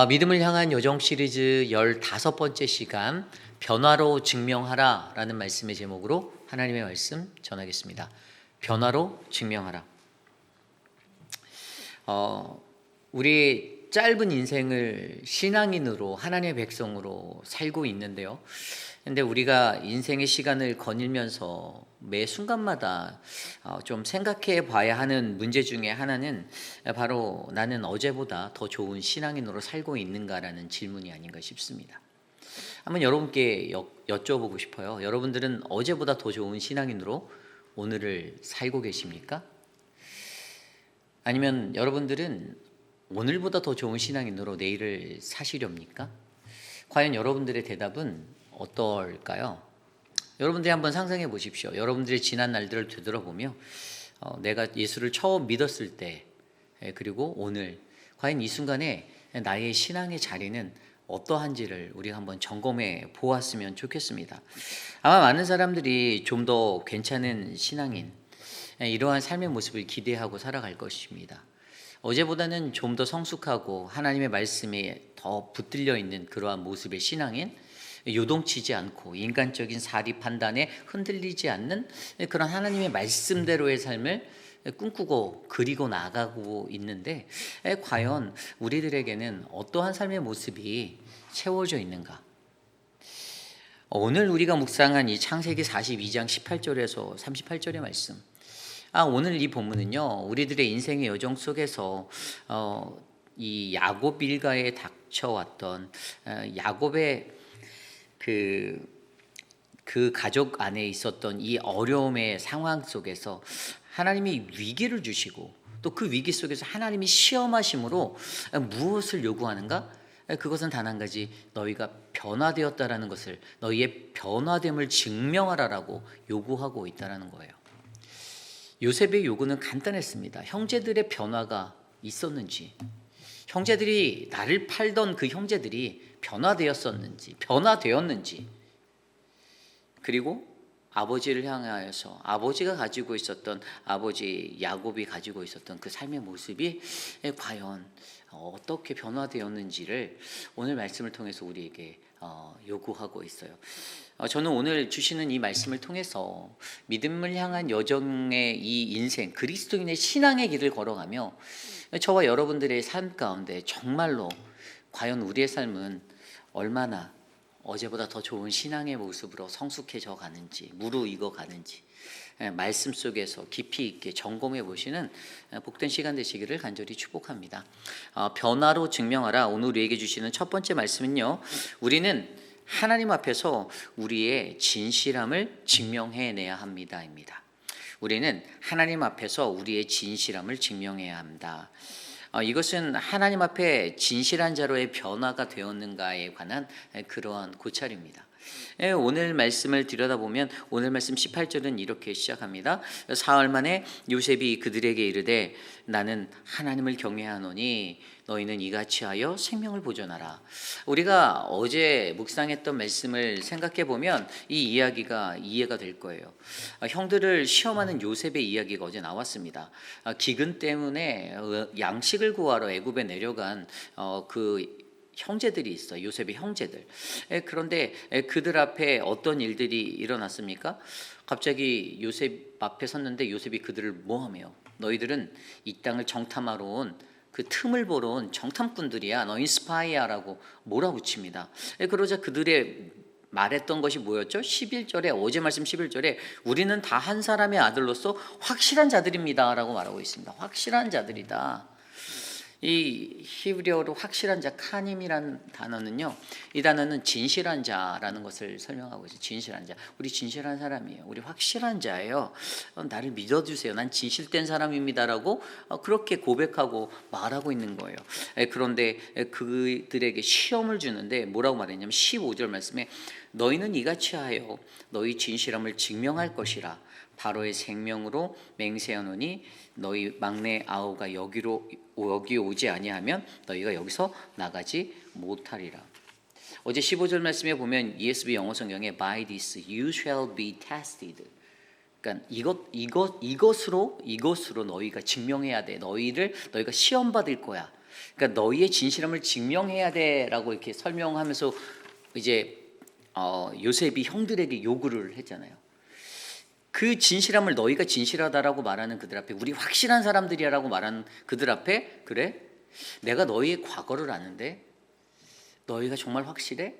믿음을 향한 요정 시리즈 15번째 시간 변화로 증명하라 라는 말씀의 제목으로 하나님의 말씀 전하겠습니다. 변화로 증명하라. 우리 짧은 인생을 신앙인으로 하나님의 백성으로 살고 있는데요. 근데 우리가 인생의 시간을 거닐면서 매 순간마다 좀 생각해 봐야 하는 문제 중에 하나는 바로 나는 어제보다 더 좋은 신앙인으로 살고 있는가라는 질문이 아닌가 싶습니다. 한번 여러분께 여쭤보고 싶어요. 여러분들은 어제보다 더 좋은 신앙인으로 오늘을 살고 계십니까? 아니면 여러분들은 오늘보다 더 좋은 신앙인으로 내일을 사시렵니까? 과연 여러분들의 대답은 어떨까요? 여러분들이 한번 상상해 보십시오. 여러분들의 지난 날들을 되돌아보며 내가 예수를 처음 믿었을 때 그리고 오늘 과연 이 순간에 나의 신앙의 자리는 어떠한지를 우리가 한번 점검해 보았으면 좋겠습니다. 아마 많은 사람들이 좀 더 괜찮은 신앙인, 이러한 삶의 모습을 기대하고 살아갈 것입니다. 어제보다는 좀 더 성숙하고 하나님의 말씀에 더 붙들려 있는 그러한 모습의 신앙인, 요동치지 않고 인간적인 사리 판단에 흔들리지 않는 그런 하나님의 말씀대로의 삶을 꿈꾸고 그리고 나가고 있는데 과연 우리들에게는 어떠한 삶의 모습이 채워져 있는가? 오늘 우리가 묵상한 이 창세기 42장 18절에서 38절의 말씀, 오늘 이 본문은요, 우리들의 인생의 여정 속에서 이 야곱 일가에 닥쳐왔던 야곱의 그 가족 안에 있었던 이 어려움의 상황 속에서 하나님이 위기를 주시고 또 그 위기 속에서 하나님이 시험하심으로 무엇을 요구하는가? 그것은 단 한 가지, 너희가 변화되었다라는 것을, 너희의 변화됨을 증명하라라고 요구하고 있다라는 거예요. 요셉의 요구는 간단했습니다. 형제들의 변화가 있었는지, 형제들이 나를 팔던 그 형제들이 변화되었는지, 그리고 아버지를 향하여서 아버지가 가지고 있었던, 아버지 야곱이 가지고 있었던 그 삶의 모습이 과연 어떻게 변화되었는지를 오늘 말씀을 통해서 우리에게 요구하고 있어요. 저는 오늘 주시는 이 말씀을 통해서 믿음을 향한 여정의 이 인생, 그리스도인의 신앙의 길을 걸어가며 저와 여러분들의 삶 가운데 정말로 과연 우리의 삶은 얼마나 어제보다 더 좋은 신앙의 모습으로 성숙해져 가는지, 무르익어 가는지 말씀 속에서 깊이 있게 점검해 보시는 복된 시간 되시기를 간절히 축복합니다. 변화로 증명하라. 오늘 우리에게 주시는 첫 번째 말씀은요, 우리는 하나님 앞에서 우리의 진실함을 증명해내야 합니다입니다. 우리는 하나님 앞에서 우리의 진실함을 증명해야 합니다. 이것은 하나님 앞에 진실한 자로의 변화가 되었는가에 관한 그러한 고찰입니다. 오늘 말씀을 들여다보면 오늘 말씀 18절은 이렇게 시작합니다. 사흘 만에 요셉이 그들에게 이르되 나는 하나님을 경외하노니 너희는 이같이 하여 생명을 보존하라. 우리가 어제 묵상했던 말씀을 생각해 보면 이 이야기가 이해가 될 거예요. 형들을 시험하는 요셉의 이야기가 어제 나왔습니다. 기근 때문에 양식을 구하러 애굽에 내려간 그 형제들이 있어요. 요셉의 형제들. 그런데 그들 앞에 어떤 일들이 일어났습니까? 갑자기 요셉 앞에 섰는데 요셉이 그들을 모함해요. 너희들은 이 땅을 정탐하러 온 그 틈을 보러 온 정탐꾼들이야. 너희 스파이야라고 몰아붙입니다. 그러자 그들의 말했던 것이 뭐였죠? 11절에, 어제 말씀 11절에 우리는 다 한 사람의 아들로서 확실한 자들입니다 라고 말하고 있습니다. 확실한 자들이다. 이 히브리어로 확실한 자, 카님이라는 단어는요, 이 단어는 진실한 자라는 것을 설명하고 있어요. 진실한 자, 우리 진실한 사람이에요. 우리 확실한 자예요. 나를 믿어주세요. 난 진실된 사람입니다라고 그렇게 고백하고 말하고 있는 거예요. 그런데 그들에게 시험을 주는데 뭐라고 말했냐면 15절 말씀에 너희는 이같이 하여 너희 진실함을 증명할 것이라. 바로의 생명으로 맹세하노니 너희 막내 아우가 여기 오지 아니하면 너희가 여기서 나가지 못하리라. 어제 15절 말씀에 보면 ESV 영어 성경에 By this you shall be tested. 그러니까 이것으로 너희가 증명해야 돼. 너희가 시험 받을 거야. 그러니까 너희의 진실함을 증명해야 돼라고 이렇게 설명하면서 이제 요셉이 형들에게 요구를 했잖아요. 그 진실함을 너희가 진실하다라고 말하는 그들 앞에, 우리 확실한 사람들이야라고 말하는 그들 앞에, 그래? 내가 너희의 과거를 아는데 너희가 정말 확실해?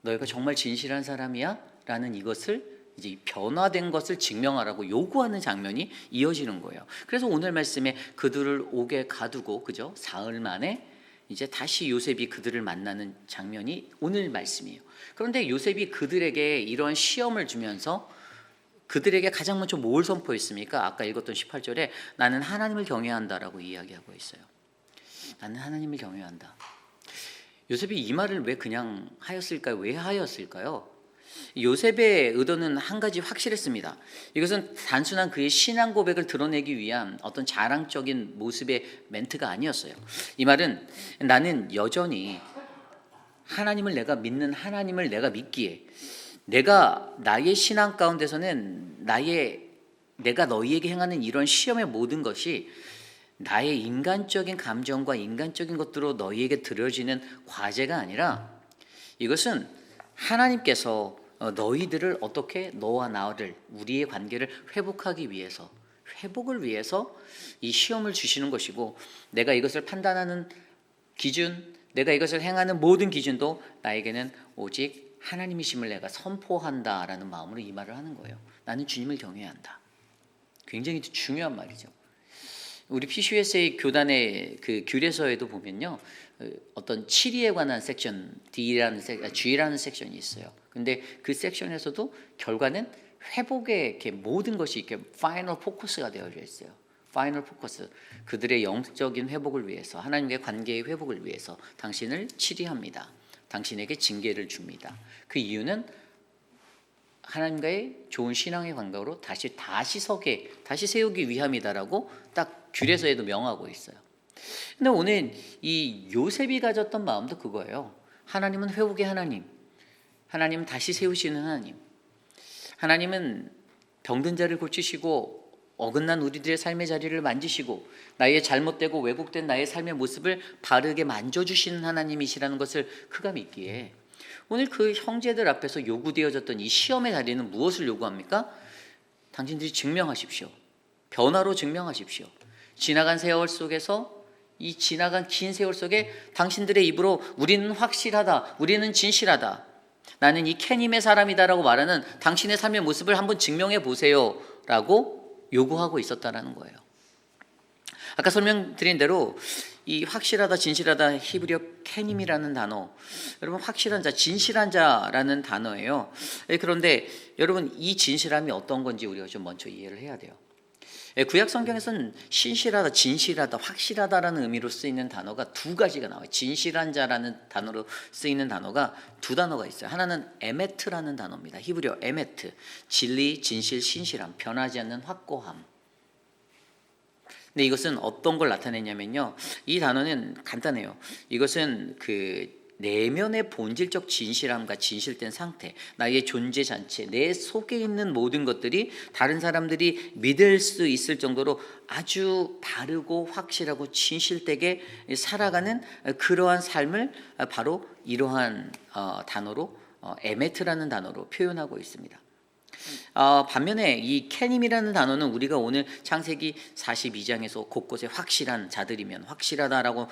너희가 정말 진실한 사람이야? 라는 이것을 이제 변화된 것을 증명하라고 요구하는 장면이 이어지는 거예요. 그래서 오늘 말씀에 그들을 옥에 가두고, 그죠? 사흘 만에 이제 다시 요셉이 그들을 만나는 장면이 오늘 말씀이에요. 그런데 요셉이 그들에게 이러한 시험을 주면서 그들에게 가장 먼저 뭘 선포했습니까? 아까 읽었던 18절에 나는 하나님을 경외한다라고 이야기하고 있어요. 나는 하나님을 경외한다. 요셉이 이 말을 왜 그냥 하였을까요? 왜 하였을까요? 요셉의 의도는 한 가지 확실했습니다. 이것은 단순한 그의 신앙 고백을 드러내기 위한 어떤 자랑적인 모습의 멘트가 아니었어요. 이 말은 나는 여전히 하나님을 내가 믿는 하나님을 내가 믿기에 내가 나의 신앙 가운데서는 내가 너희에게 행하는 이런 시험의 모든 것이 나의 인간적인 감정과 인간적인 것들로 너희에게 드려지는 과제가 아니라 이것은 하나님께서 너희들을 어떻게 너와 나를 우리의 관계를 회복을 위해서 이 시험을 주시는 것이고 내가 이것을 판단하는 기준, 내가 이것을 행하는 모든 기준도 나에게는 오직 하나님이심을 내가 선포한다라는 마음으로 이 말을 하는 거예요. 나는 주님을 경외한다. 굉장히 중요한 말이죠. 우리 PCUSA 교단의 그 규례서에도 보면요, 어떤 치리에 관한 섹션 G라는 섹션이 있어요. 근데 그 섹션에서도 결과는 회복의 이렇게 모든 것이 이렇게 파이널 포커스가 되어져 있어요. 파이널 포커스, 그들의 영적인 회복을 위해서, 하나님과의 관계의 회복을 위해서 당신을 치리합니다. 당신에게 징계를 줍니다. 그 이유는 하나님과의 좋은 신앙의 관계로 다시 세우기 위함이다라고 딱 규례서에도 명하고 있어요. 근데 오늘 이 요셉이 가졌던 마음도 그거예요. 하나님은 회복의 하나님, 하나님은 다시 세우시는 하나님, 하나님은 병든 자를 고치시고 어긋난 우리들의 삶의 자리를 만지시고 나의 잘못되고 왜곡된 나의 삶의 모습을 바르게 만져주시는 하나님이시라는 것을 그가 믿기에 오늘 그 형제들 앞에서 요구되어졌던 이 시험의 자리는 무엇을 요구합니까? 당신들이 증명하십시오. 변화로 증명하십시오. 지나간 세월 속에서, 이 지나간 긴 세월 속에 당신들의 입으로 우리는 확실하다, 우리는 진실하다, 나는 이 캐님의 사람이다라고 말하는 당신의 삶의 모습을 한번 증명해 보세요 라고 요구하고 있었다는 거예요. 아까 설명드린 대로 이 확실하다, 진실하다, 히브리어 캐님이라는 단어, 여러분 확실한 자, 진실한 자라는 단어예요. 그런데 여러분 이 진실함이 어떤 건지 우리가 좀 먼저 이해를 해야 돼요. 구약 성경에서는 신실하다, 진실하다, 확실하다라는 의미로 쓰이는 단어가 두 가지가 나와요. 진실한 자라는 단어로 쓰이는 단어가 두 단어가 있어요. 하나는 에메트라는 단어입니다. 히브리어 에메트, 진리, 진실, 신실함, 변하지 않는 확고함. 근데 이것은 어떤 걸 나타내냐면요, 이 단어는 간단해요. 이것은 그 내면의 본질적 진실함과 진실된 상태, 나의 존재 자체, 내 속에 있는 모든 것들이 다른 사람들이 믿을 수 있을 정도로 아주 바르고 확실하고 진실되게 살아가는 그러한 삶을 바로 이러한 단어로 에메트라는 단어로 표현하고 있습니다. 반면에 이 캐님이라는 단어는 우리가 오늘 창세기 42장에서 곳곳에 확실한 자들이면 확실하다라고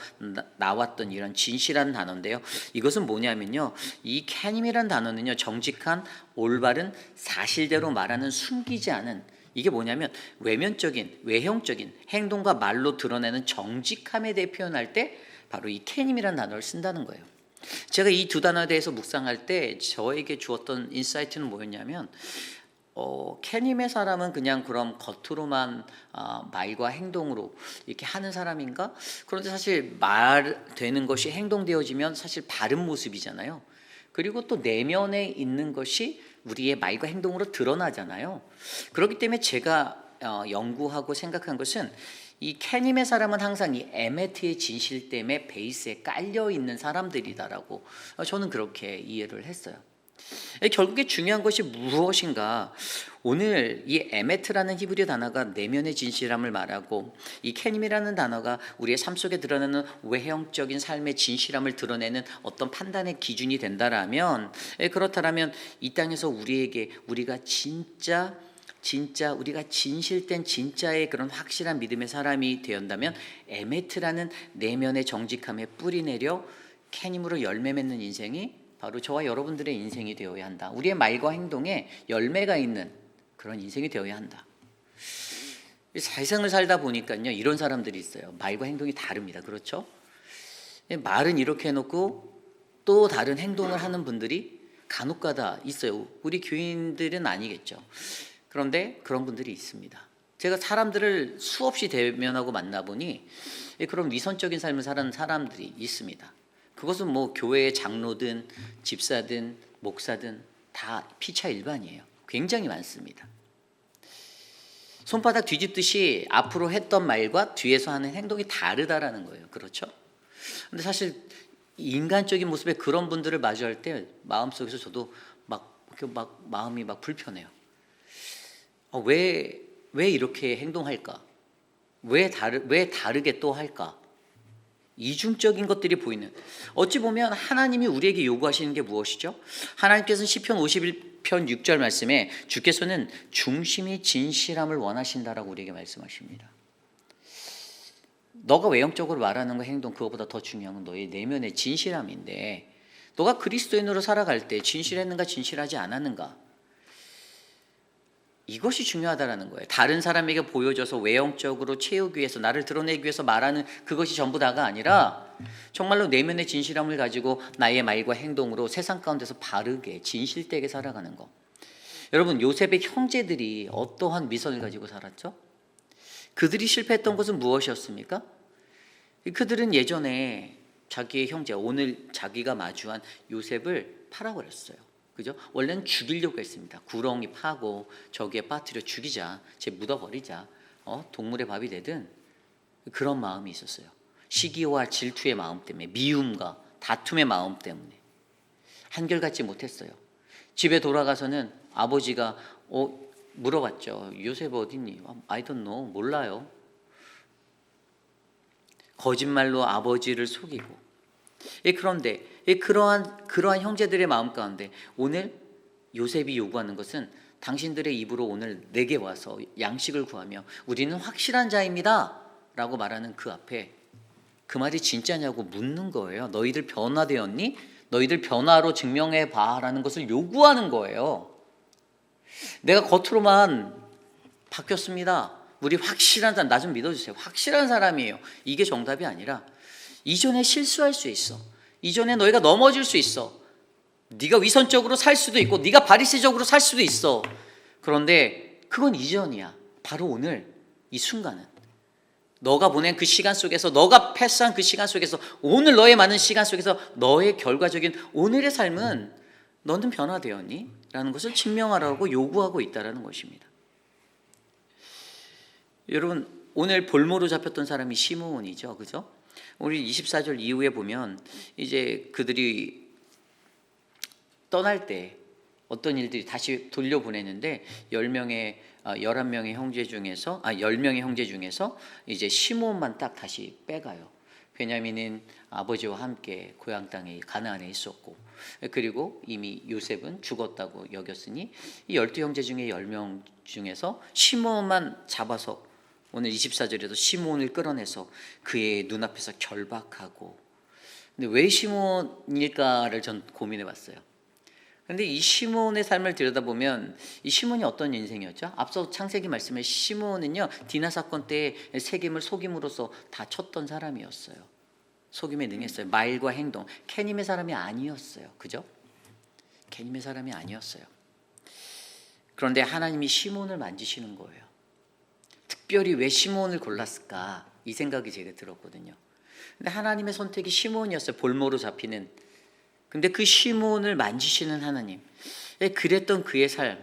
나왔던 이런 진실한 단어인데요. 이것은 뭐냐면요, 이 캐님이라는 단어는요, 정직한, 올바른, 사실대로 말하는, 숨기지 않은, 이게 뭐냐면 외형적인 행동과 말로 드러내는 정직함에 대해 표현할 때 바로 이 캐님이라는 단어를 쓴다는 거예요. 제가 이 두 단어에 대해서 묵상할 때 저에게 주었던 인사이트는 뭐였냐면, 캐님의 사람은 그냥 그럼 겉으로만 말과 행동으로 이렇게 하는 사람인가? 그런데 사실 말되는 것이 행동되어지면 사실 바른 모습이잖아요. 그리고 또 내면에 있는 것이 우리의 말과 행동으로 드러나잖아요. 그렇기 때문에 제가 연구하고 생각한 것은 이 캐님의 사람은 항상 이 에메트의 진실됨의 베이스에 깔려 있는 사람들이다라고 저는 그렇게 이해를 했어요. 결국에 중요한 것이 무엇인가? 오늘 이 에메트라는 히브리 단어가 내면의 진실함을 말하고, 이 케님이라는 단어가 우리의 삶 속에 드러나는 외형적인 삶의 진실함을 드러내는 어떤 판단의 기준이 된다라면, 그렇다면 이 땅에서 우리가 진짜 우리가 진실된 진짜의 그런 확실한 믿음의 사람이 되었다면, 에메트라는 내면의 정직함에 뿌리 내려 케님으로 열매 맺는 인생이 바로 저와 여러분들의 인생이 되어야 한다. 우리의 말과 행동에 열매가 있는 그런 인생이 되어야 한다. 세상을 살다 보니까요, 이런 사람들이 있어요. 말과 행동이 다릅니다. 그렇죠? 말은 이렇게 해놓고 또 다른 행동을 하는 분들이 간혹가다 있어요. 우리 교인들은 아니겠죠. 그런데 그런 분들이 있습니다. 제가 사람들을 수없이 대면하고 만나보니 그런 위선적인 삶을 사는 사람들이 있습니다. 그것은 뭐 교회의 장로든 집사든 목사든 다 피차 일반이에요. 굉장히 많습니다. 손바닥 뒤집듯이 앞으로 했던 말과 뒤에서 하는 행동이 다르다라는 거예요. 그렇죠? 근데 사실 인간적인 모습의 그런 분들을 마주할 때 마음속에서 저도 마음이 불편해요. 왜 이렇게 행동할까? 왜 다르게 또 할까? 이중적인 것들이 보이는, 어찌 보면 하나님이 우리에게 요구하시는 게 무엇이죠? 하나님께서는 시편 51편 6절 말씀에 주께서는 중심이 진실함을 원하신다라고 우리에게 말씀하십니다. 너가 외형적으로 말하는 거, 행동, 그거보다 더 중요한 건 너의 내면의 진실함인데, 너가 그리스도인으로 살아갈 때 진실했는가 진실하지 않았는가, 이것이 중요하다라는 거예요. 다른 사람에게 보여줘서 외형적으로 채우기 위해서, 나를 드러내기 위해서 말하는 그것이 전부 다가 아니라 정말로 내면의 진실함을 가지고 나의 말과 행동으로 세상 가운데서 바르게 진실되게 살아가는 것. 여러분, 요셉의 형제들이 어떠한 미선을 가지고 살았죠? 그들이 실패했던 것은 무엇이었습니까? 그들은 예전에 자기의 형제, 오늘 자기가 마주한 요셉을 팔아버렸어요. 그죠? 원래는 죽이려고 했습니다. 구렁이 파고 저기에 빠뜨려 죽이자, 쟤 묻어버리자, 동물의 밥이 되든, 그런 마음이 있었어요. 시기와 질투의 마음 때문에, 미움과 다툼의 마음 때문에 한결같지 못했어요. 집에 돌아가서는 아버지가 물어봤죠. 요셉 어딨니? I don't know, 몰라요. 거짓말로 아버지를 속이고. 그런데 그러한 형제들의 마음 가운데 오늘 요셉이 요구하는 것은, 당신들의 입으로 오늘 내게 와서 양식을 구하며 우리는 확실한 자입니다 라고 말하는 그 앞에 그 말이 진짜냐고 묻는 거예요. 너희들 변화되었니? 너희들 변화로 증명해봐 라는 것을 요구하는 거예요. 내가 겉으로만 바뀌었습니다, 우리 확실한 사람, 나 좀 믿어주세요, 확실한 사람이에요, 이게 정답이 아니라, 이전에 실수할 수 있어, 이전에 너희가 넘어질 수 있어, 네가 위선적으로 살 수도 있고 네가 바리새적으로 살 수도 있어. 그런데 그건 이전이야. 바로 오늘 이 순간은, 너가 보낸 그 시간 속에서, 너가 패스한 그 시간 속에서, 오늘 너의 많은 시간 속에서 너의 결과적인 오늘의 삶은 너는 변화되었니? 라는 것을 증명하라고 요구하고 있다는 것입니다. 여러분, 오늘 볼모로 잡혔던 사람이 시므온이죠. 그죠? 우리 24절 이후에 보면 이제 그들이 떠날 때 어떤 일들이 다시 돌려보내는데, 11명의 형제 중에서 이제 시므온만 딱 다시 빼가요. 베냐민은 아버지와 함께 고향 땅에 가나안에 있었고, 그리고 이미 요셉은 죽었다고 여겼으니 이 12형제 중에 10명 중에서 시므온만 잡아서, 오늘 24절에도 시므온을 끌어내서 그의 눈앞에서 결박하고. 근데 왜 시므온일까를 전 고민해 봤어요. 그런데 이 시므온의 삶을 들여다보면 이 시므온이 어떤 인생이었죠? 앞서 창세기 말씀에 시므온은요, 디나 사건 때 세겜을 속임으로써 다 쳤던 사람이었어요. 속임에 능했어요. 말과 행동, 케님의 사람이 아니었어요. 그죠? 케님의 사람이 아니었어요. 그런데 하나님이 시므온을 만지시는 거예요. 특별히 왜 시므온을 골랐을까, 이 생각이 제가 들었거든요. 근데 하나님의 선택이 시므온이었어요. 볼모로 잡히는. 근데 그 시므온을 만지시는 하나님, 그랬던 그의 삶,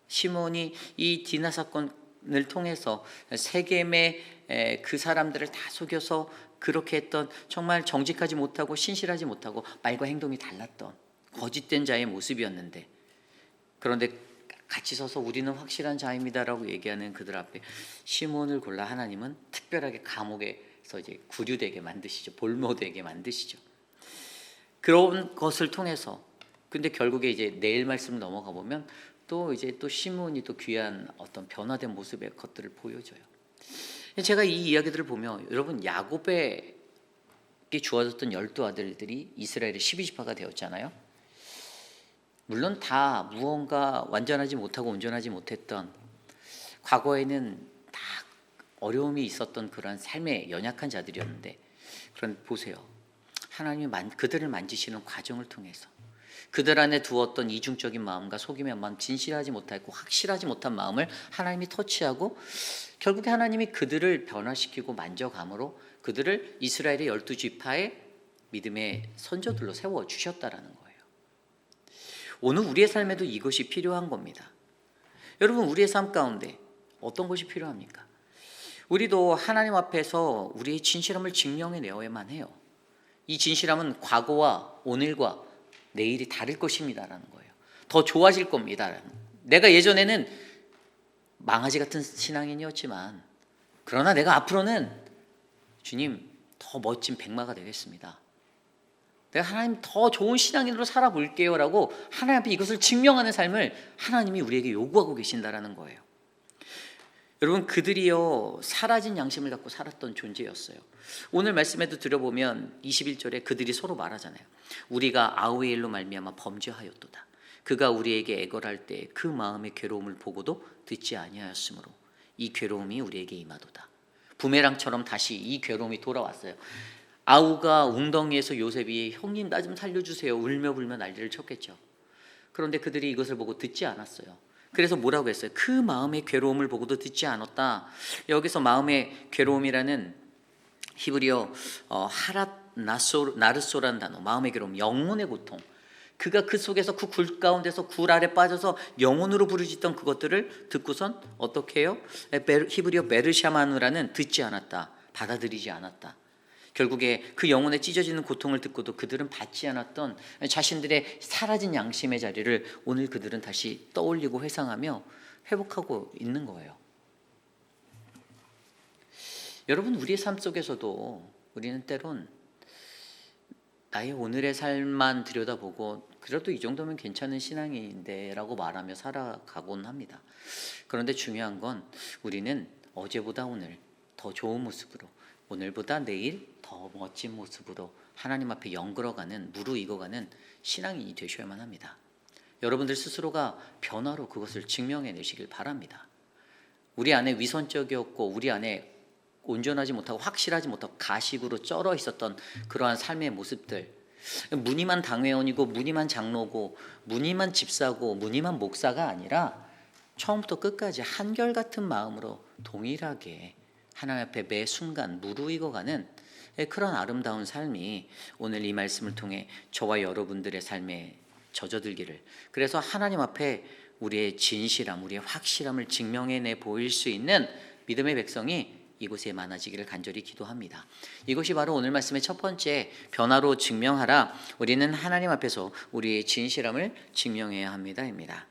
시므온이 이 디나 사건을 통해서 세겜의 그 사람들을 다 속여서 그렇게 했던, 정말 정직하지 못하고 신실하지 못하고 말과 행동이 달랐던 거짓된 자의 모습이었는데, 그런데 같이 서서 우리는 확실한 자입니다라고 얘기하는 그들 앞에 시몬을 골라 하나님은 특별하게 감옥에서 이제 구류되게 만드시죠. 볼모되게 만드시죠. 그런 것을 통해서, 근데 결국에 이제 내일 말씀 넘어가 보면 또 이제 또 시몬이 또 귀한 어떤 변화된 모습의 것들을 보여줘요. 제가 이 이야기들을 보면 여러분, 야곱에게 주어졌던 12아들들이 이스라엘의 12지파가 되었잖아요. 물론 다 무언가 완전하지 못하고 온전하지 못했던, 과거에는 다 어려움이 있었던 그런 삶의 연약한 자들이었는데, 그런데 보세요. 하나님이 그들을 만지시는 과정을 통해서 그들 안에 두었던 이중적인 마음과 속임의 마음, 진실하지 못하고 확실하지 못한 마음을 하나님이 터치하고 결국에 하나님이 그들을 변화시키고 만져감으로 그들을 이스라엘의 12지파의 믿음의 선조들로 세워주셨다라는 거예요. 오늘 우리의 삶에도 이것이 필요한 겁니다. 여러분, 우리의 삶 가운데 어떤 것이 필요합니까? 우리도 하나님 앞에서 우리의 진실함을 증명해내어야만 해요. 이 진실함은 과거와 오늘과 내일이 다를 것입니다라는 거예요. 더 좋아질 겁니다. 내가 예전에는 망아지 같은 신앙인이었지만, 그러나 내가 앞으로는 주님 더 멋진 백마가 되겠습니다. 내가 하나님 더 좋은 신앙인으로 살아볼게요 라고 하나님 앞에 이것을 증명하는 삶을 하나님이 우리에게 요구하고 계신다라는 거예요. 여러분, 그들이요 사라진 양심을 갖고 살았던 존재였어요. 오늘 말씀에도 들어보면 21절에 그들이 서로 말하잖아요. 우리가 아우엘로 말미암아 범죄하였도다. 그가 우리에게 애걸할 때 그 마음의 괴로움을 보고도 듣지 아니하였으므로 이 괴로움이 우리에게 임하도다. 부메랑처럼 다시 이 괴로움이 돌아왔어요. 아우가 웅덩이에서 요셉이 형님 나 좀 살려주세요 울며 불며 난리를 쳤겠죠. 그런데 그들이 이것을 보고 듣지 않았어요. 그래서 뭐라고 했어요? 그 마음의 괴로움을 보고도 듣지 않았다. 여기서 마음의 괴로움이라는 히브리어 하랏 나르소라는 단어, 마음의 괴로움, 영혼의 고통. 그가 그 속에서 그 굴 가운데서 굴 아래 빠져서 영혼으로 부르짖던 그것들을 듣고선 어떻게 해요? 히브리어 베르샤마누라는 듣지 않았다, 받아들이지 않았다. 결국에 그 영혼에 찢어지는 고통을 듣고도 그들은 받지 않았던 자신들의 사라진 양심의 자리를 오늘 그들은 다시 떠올리고 회상하며 회복하고 있는 거예요. 여러분, 우리의 삶 속에서도 우리는 때론 나의 오늘의 삶만 들여다보고 그래도 이 정도면 괜찮은 신앙인데 라고 말하며 살아가곤 합니다. 그런데 중요한 건 우리는 어제보다 오늘 더 좋은 모습으로, 오늘보다 내일 더 멋진 모습으로 하나님 앞에 연걸어가는, 무르익어가는 신앙인이 되셔야만 합니다. 여러분들 스스로가 변화로 그것을 증명해내시길 바랍니다. 우리 안에 위선적이었고 우리 안에 온전하지 못하고 확실하지 못하고 가식으로 쩔어 있었던 그러한 삶의 모습들, 무늬만 당회원이고 무늬만 장로고 무늬만 집사고 무늬만 목사가 아니라 처음부터 끝까지 한결같은 마음으로 동일하게 하나님 앞에 매 순간 무르익어가는 그런 아름다운 삶이 오늘 이 말씀을 통해 저와 여러분들의 삶에 젖어들기를, 그래서 하나님 앞에 우리의 진실함, 우리의 확실함을 증명해내 보일 수 있는 믿음의 백성이 이곳에 많아지기를 간절히 기도합니다. 이것이 바로 오늘 말씀의 첫 번째, 변화로 증명하라. 우리는 하나님 앞에서 우리의 진실함을 증명해야 합니다입니다.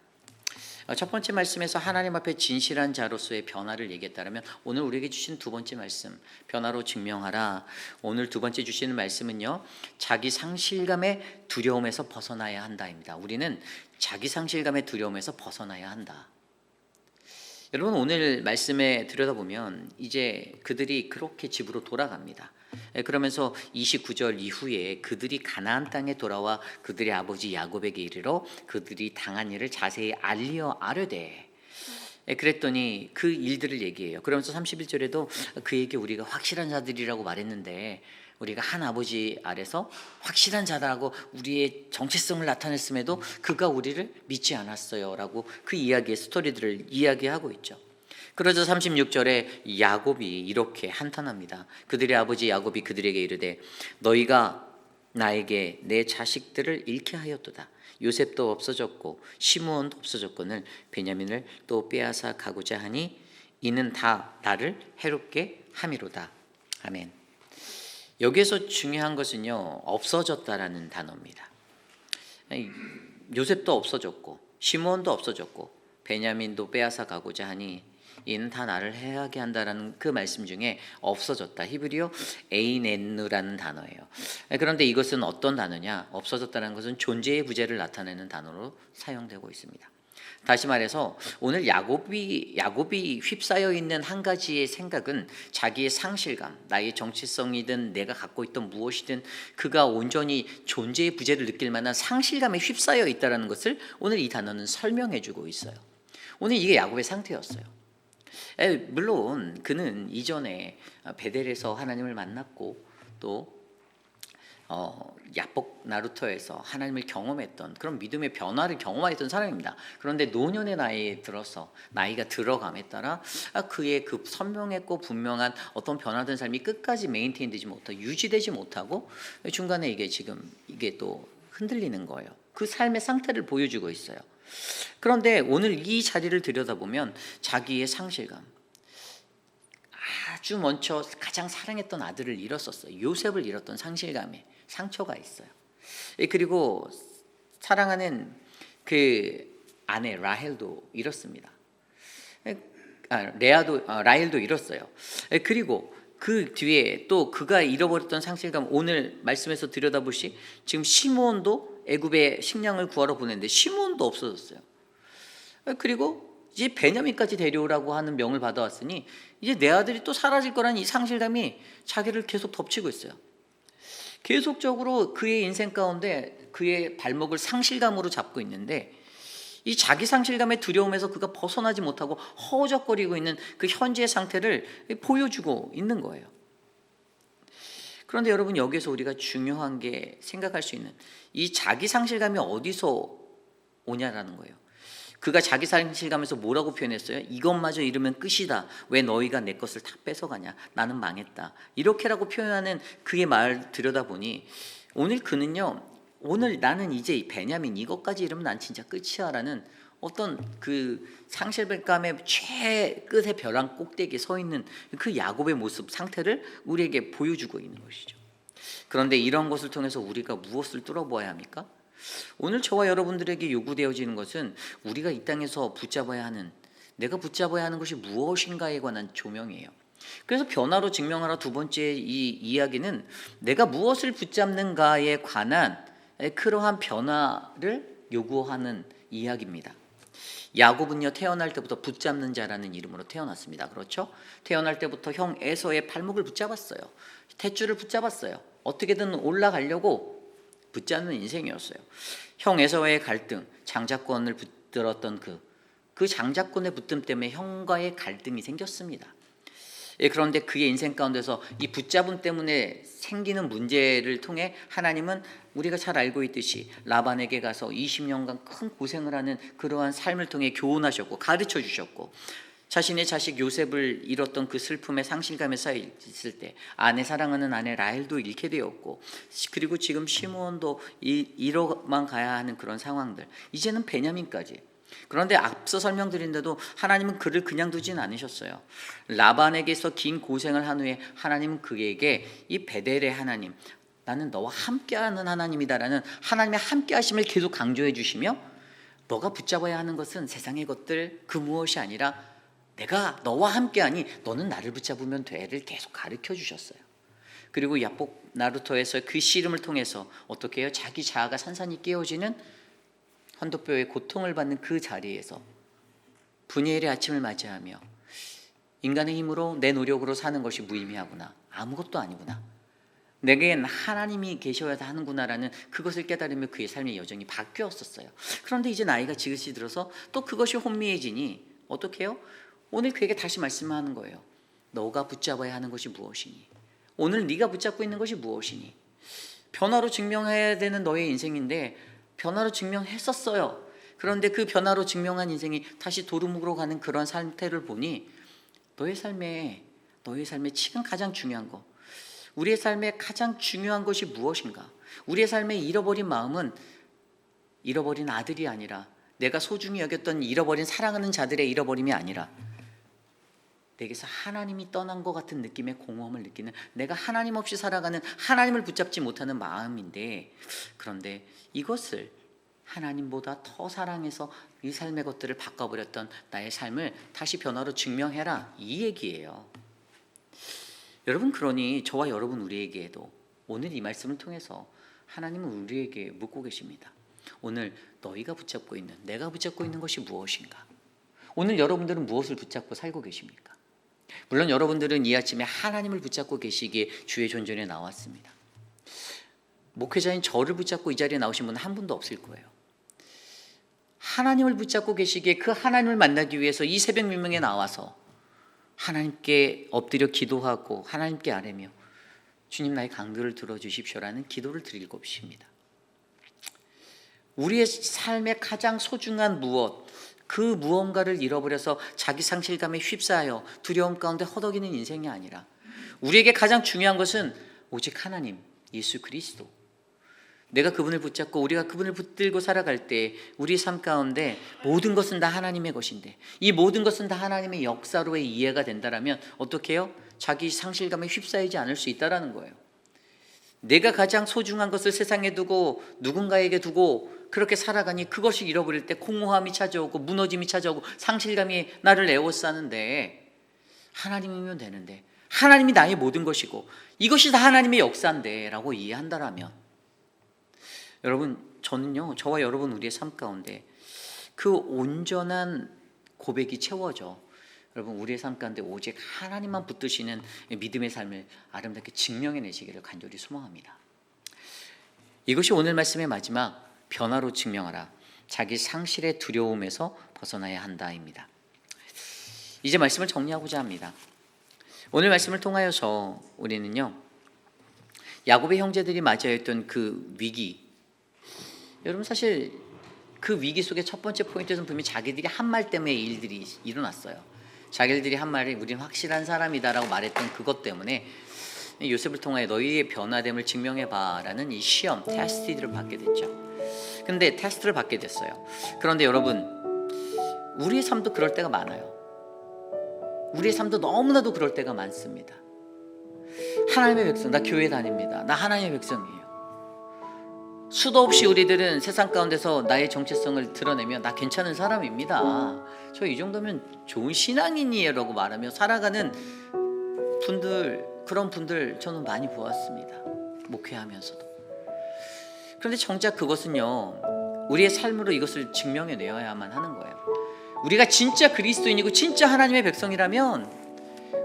첫 번째 말씀에서 하나님 앞에 진실한 자로서의 변화를 얘기했다면, 오늘 우리에게 주신 두 번째 말씀, 변화로 증명하라. 오늘 두 번째 주시는 말씀은요, 자기 상실감의 두려움에서 벗어나야 한다입니다. 우리는 자기 상실감의 두려움에서 벗어나야 한다. 여러분, 오늘 말씀에 들여다보면 이제 그들이 그렇게 집으로 돌아갑니다. 그러면서 29절 이후에 그들이 가나안 땅에 돌아와 그들의 아버지 야곱에게 이르러 그들이 당한 일을 자세히 알리어 아뢰되, 그랬더니 그 일들을 얘기해요. 그러면서 31절에도 그에게 우리가 확실한 자들이라고 말했는데 우리가 한 아버지 아래서 확실한 자다라고 우리의 정체성을 나타냈음에도 그가 우리를 믿지 않았어요 라고 그 이야기의 스토리들을 이야기하고 있죠. 그러자 36절에 야곱이 이렇게 한탄합니다. 그들의 아버지 야곱이 그들에게 이르되 너희가 나에게 내 자식들을 잃게 하였도다. 요셉도 없어졌고 시므온도 없어졌거늘 베냐민을 또 빼앗아 가고자 하니 이는 다 나를 해롭게 함이로다. 아멘. 여기에서 중요한 것은요, 없어졌다라는 단어입니다. 요셉도 없어졌고 시므온도 없어졌고 베냐민도 빼앗아 가고자 하니 이는 다 나를 해하게 한다라는 그 말씀 중에 없어졌다. 히브리어 에이넨누라는 단어예요. 그런데 이것은 어떤 단어냐? 없어졌다는 것은 존재의 부재를 나타내는 단어로 사용되고 있습니다. 다시 말해서 오늘 야곱이 휩싸여 있는 한 가지의 생각은 자기의 상실감, 나의 정체성이든 내가 갖고 있던 무엇이든 그가 온전히 존재의 부재를 느낄 만한 상실감에 휩싸여 있다는 것을 오늘 이 단어는 설명해주고 있어요. 오늘 이게 야곱의 상태였어요. 물론 그는 이전에 베델에서 하나님을 만났고 또 야복 나루터에서 하나님을 경험했던 그런 믿음의 변화를 경험했던 사람입니다. 그런데 노년의 나이에 들어서 나이가 들어감에 따라 그의 그 선명했고 분명한 어떤 변화된 삶이 끝까지 메인테인되지 못하고 유지되지 못하고 중간에 이게 또 흔들리는 거예요. 그 삶의 상태를 보여주고 있어요. 그런데 오늘 이 자리를 들여다보면 자기의 상실감, 아주 먼저 가장 사랑했던 아들을 잃었었어요. 요셉을 잃었던 상실감에 상처가 있어요. 그리고 사랑하는 그 아내 라헬도 잃었습니다. 라헬도 잃었어요. 그리고 그 뒤에 또 그가 잃어버렸던 상실감, 오늘 말씀에서 들여다보시 지금 시므온도 애굽에 식량을 구하러 보냈는데 시므온도 없어졌어요. 그리고 이제 베냐민까지 데려오라고 하는 명을 받아왔으니 이제 내 아들이 또 사라질 거라는 이 상실감이 자기를 계속 덮치고 있어요. 계속적으로 그의 인생 가운데 그의 발목을 상실감으로 잡고 있는데 이 자기 상실감의 두려움에서 그가 벗어나지 못하고 허우적거리고 있는 그 현재의 상태를 보여주고 있는 거예요. 그런데 여러분, 여기서 우리가 중요한 게 생각할 수 있는 이 자기 상실감이 어디서 오냐라는 거예요. 그가 자기 상실감에서 뭐라고 표현했어요? 이것마저 잃으면 끝이다. 왜 너희가 내 것을 다 뺏어가냐? 나는 망했다. 이렇게라고 표현하는 그의 말을 들여다보니 오늘 그는요, 오늘 나는 이제 베냐민 이것까지 잃으면 난 진짜 끝이야 라는 어떤 그 상실감의 최끝의 벼랑 꼭대기에 서 있는 그 야곱의 모습, 상태를 우리에게 보여주고 있는 것이죠. 그런데 이런 것을 통해서 우리가 무엇을 뚫어보아야 합니까? 오늘 저와 여러분들에게 요구되어지는 것은 우리가 이 땅에서 붙잡아야 하는, 내가 붙잡아야 하는 것이 무엇인가에 관한 조명이에요. 그래서 변화로 증명하라 두 번째 이 이야기는 내가 무엇을 붙잡는가에 관한 그러한 변화를 요구하는 이야기입니다. 야곱은요, 태어날 때부터 붙잡는 자라는 이름으로 태어났습니다. 그렇죠? 태어날 때부터 형 에서의 발목을 붙잡았어요. 탯줄을 붙잡았어요. 어떻게든 올라가려고 붙잡는 인생이었어요. 형 에서의 갈등, 장자권을 붙들었던 그 장자권의 붙듦 때문에 형과의 갈등이 생겼습니다. 그런데 그의 인생 가운데서 이 붙잡음 때문에 생기는 문제를 통해 하나님은 우리가 잘 알고 있듯이 라반에게 가서 20년간 큰 고생을 하는 그러한 삶을 통해 교훈하셨고 가르쳐 주셨고, 자신의 자식 요셉을 잃었던 그 슬픔의 상실감에 쌓여 있을 때 아내, 사랑하는 아내 라헬도 잃게 되었고, 그리고 지금 시므온도 잃어만 가야 하는 그런 상황들, 이제는 베냐민까지. 그런데 앞서 설명드린 대로 하나님은 그를 그냥 두진 않으셨어요. 라반에게서 긴 고생을 한 후에 하나님은 그에게 이 베델의 하나님, 나는 너와 함께하는 하나님이다라는 하나님의 함께하심을 계속 강조해 주시며, 너가 붙잡아야 하는 것은 세상의 것들 그 무엇이 아니라 내가 너와 함께하니 너는 나를 붙잡으면 돼를 계속 가르쳐 주셨어요. 그리고 야복 나루토에서 그 씨름을 통해서 어떻게 해요? 자기 자아가 산산이 깨어지는 헌도뼈의 고통을 받는 그 자리에서 분이엘의 아침을 맞이하며 인간의 힘으로 내 노력으로 사는 것이 무의미하구나, 아무것도 아니구나, 내겐 하나님이 계셔야 하는구나라는 그것을 깨달으며 그의 삶의 여정이 바뀌었었어요. 그런데 이제 나이가 지긋이 들어서 또 그것이 혼미해지니 어떻게 해요? 오늘 그에게 다시 말씀하는 거예요. 너가 붙잡아야 하는 것이 무엇이니? 오늘 네가 붙잡고 있는 것이 무엇이니? 변화로 증명해야 되는 너의 인생인데 변화로 증명했었어요. 그런데 그 변화로 증명한 인생이 다시 도루묵으로 가는 그런 상태를 보니 너의 삶에 지금 가장 중요한 거, 우리의 삶에 가장 중요한 것이 무엇인가? 우리의 삶에 잃어버린 마음은 잃어버린 아들이 아니라, 내가 소중히 여겼던 잃어버린 사랑하는 자들의 잃어버림이 아니라, 내게서 하나님이 떠난 것 같은 느낌의 공허함을 느끼는, 내가 하나님 없이 살아가는, 하나님을 붙잡지 못하는 마음인데, 그런데 이것을 하나님보다 더 사랑해서 이 삶의 것들을 바꿔버렸던 나의 삶을 다시 변화로 증명해라, 이 얘기예요. 여러분, 그러니 저와 여러분 우리에게도 오늘 이 말씀을 통해서 하나님은 우리에게 묻고 계십니다. 오늘 너희가 붙잡고 있는, 내가 붙잡고 있는 것이 무엇인가? 오늘 여러분들은 무엇을 붙잡고 살고 계십니까? 물론 여러분들은 이 아침에 하나님을 붙잡고 계시기에 주의 존전에 나왔습니다. 목회자인 저를 붙잡고 이 자리에 나오신 분은 한 분도 없을 거예요. 하나님을 붙잡고 계시기에 그 하나님을 만나기 위해서 이 새벽 밀명에 나와서 하나님께 엎드려 기도하고 하나님께 아뢰며 주님, 나의 강들을 들어주십시오라는 기도를 드릴 것입니다. 우리의 삶의 가장 소중한 무엇, 그 무언가를 잃어버려서 자기 상실감에 휩싸여 두려움 가운데 허덕이는 인생이 아니라 우리에게 가장 중요한 것은 오직 하나님, 예수 그리스도. 내가 그분을 붙잡고 우리가 그분을 붙들고 살아갈 때 우리 삶 가운데 모든 것은 다 하나님의 것인데 이 모든 것은 다 하나님의 역사로의 이해가 된다라면 어떻게 해요? 자기 상실감에 휩싸이지 않을 수 있다는 거예요. 내가 가장 소중한 것을 세상에 두고 누군가에게 두고 그렇게 살아가니 그것이 잃어버릴 때 공허함이 찾아오고 무너짐이 찾아오고 상실감이 나를 에워싸는데, 하나님이면 되는데 하나님이 나의 모든 것이고 이것이 다 하나님의 역사인데 라고 이해한다라면, 여러분, 저는요, 저와 여러분 우리의 삶 가운데 그 온전한 고백이 채워져 여러분 우리의 삶 가운데 오직 하나님만 붙드시는 믿음의 삶을 아름답게 증명해내시기를 간절히 소망합니다. 이것이 오늘 말씀의 마지막, 변화로 증명하라. 자기 상실의 두려움에서 벗어나야 한다입니다. 이제 말씀을 정리하고자 합니다. 오늘 말씀을 통하여서 우리는요, 야곱의 형제들이 맞이하여 했던 그 위기, 여러분 사실 그 위기 속의 첫 번째 포인트는 분명히 자기들이 한 말 때문에 일들이 일어났어요. 자기들이 한 말이 우리는 확실한 사람이다라고 말했던 그것 때문에 요셉을 통하여 너희의 변화됨을 증명해봐라는 이 시험, 테스트를 받게 됐죠. 근데 테스트를 받게 됐어요. 그런데 여러분, 우리의 삶도 그럴 때가 많아요. 우리의 삶도 너무나도 그럴 때가 많습니다. 하나님의 백성, 나 교회 다닙니다. 나 하나님의 백성이에요. 수도 없이 우리들은 세상 가운데서 나의 정체성을 드러내며 나 괜찮은 사람입니다. 저 이 정도면 좋은 신앙인이에요라고 말하며 살아가는 분들, 그런 분들 저는 많이 보았습니다. 목회하면서도. 그런데 정작 그것은요, 우리의 삶으로 이것을 증명해내야만 하는 거예요. 우리가 진짜 그리스도인이고 진짜 하나님의 백성이라면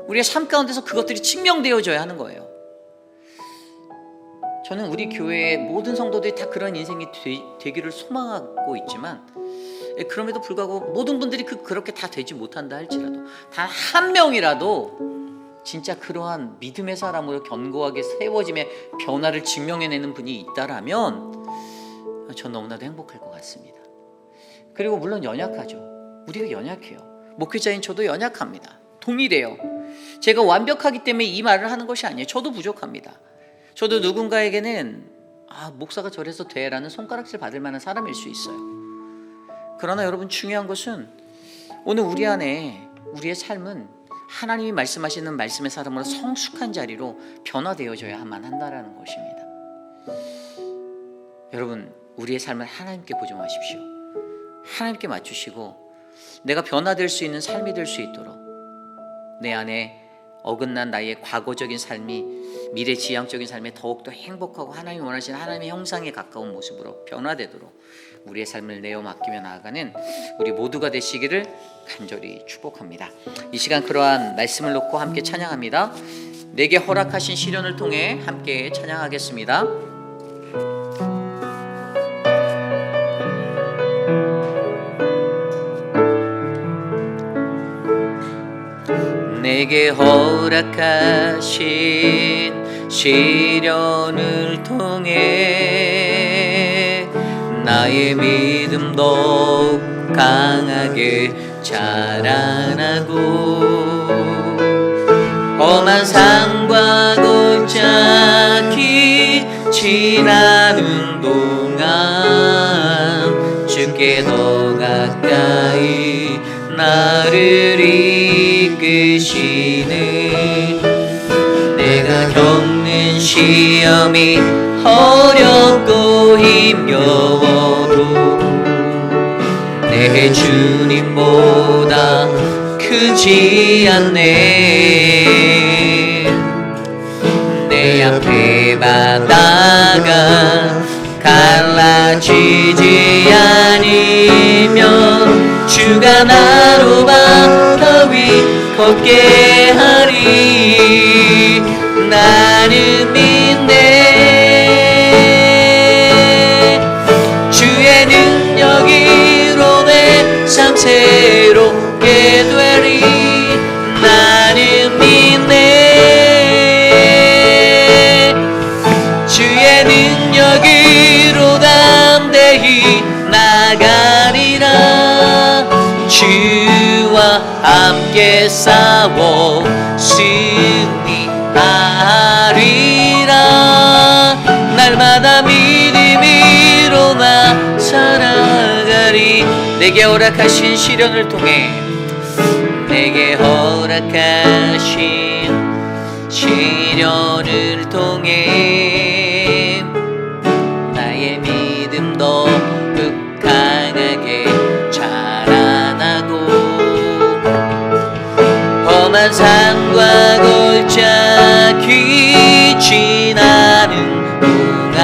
우리의 삶 가운데서 그것들이 증명되어져야 하는 거예요. 저는 우리 교회의 모든 성도들이 다 그런 인생이 되기를 소망하고 있지만, 그럼에도 불구하고 모든 분들이 그렇게 다 되지 못한다 할지라도 단 한 명이라도 진짜 그러한 믿음의 사람으로 견고하게 세워짐의 변화를 증명해내는 분이 있다라면 전 너무나도 행복할 것 같습니다. 그리고 물론 연약하죠. 우리가 연약해요. 목회자인 저도 연약합니다. 동일해요. 제가 완벽하기 때문에 이 말을 하는 것이 아니에요. 저도 부족합니다. 저도 누군가에게는 목사가 저래서 돼라는 손가락질 받을 만한 사람일 수 있어요. 그러나 여러분, 중요한 것은 오늘 우리 안에 우리의 삶은 하나님이 말씀하시는 말씀의 사람으로 성숙한 자리로 변화되어져야만 한다는 것입니다. 여러분, 우리의 삶을 하나님께 고정하십시오. 하나님께 맞추시고 내가 변화될 수 있는 삶이 될 수 있도록 내 안에 어긋난 나의 과거적인 삶이 미래 지향적인 삶에 더욱더 행복하고 하나님이 원하시는 하나님의 형상에 가까운 모습으로 변화되도록 우리의 삶을 내어 맡기며 나아가는 우리 모두가 되시기를 간절히 축복합니다. 이 시간 그러한 말씀을 놓고 함께 찬양합니다. 내게 허락하신 시련을 통해 함께 찬양하겠습니다. 내게 허락하신 시련을 통해 나의 믿음 더욱 강하게 자라나고 험한 상과 골짜기 지나는 동안 주께 더 가까이 나를 이끄시는 내가 겪는 시험이 어렵고 힘겨워도 내 주님보다 크지 않네. 내 앞에 바다가 갈라지지 않으면 주가 나로 바다 위 걷게 하리. 나는 믿네. 주의 능력으로 내 삶 새롭게 되리. 나는 믿네. 주의 능력으로 담대히 나가리라. 주와 함께 싸워 승리하리라. 날마다 믿음으로 나 살아가리. 내게 허락하신 시련을 통해, 내게 허락하신 시련을 통해 나의 믿음 더욱 강하게 자라나고 험한 산과 골짜기 지나는 동안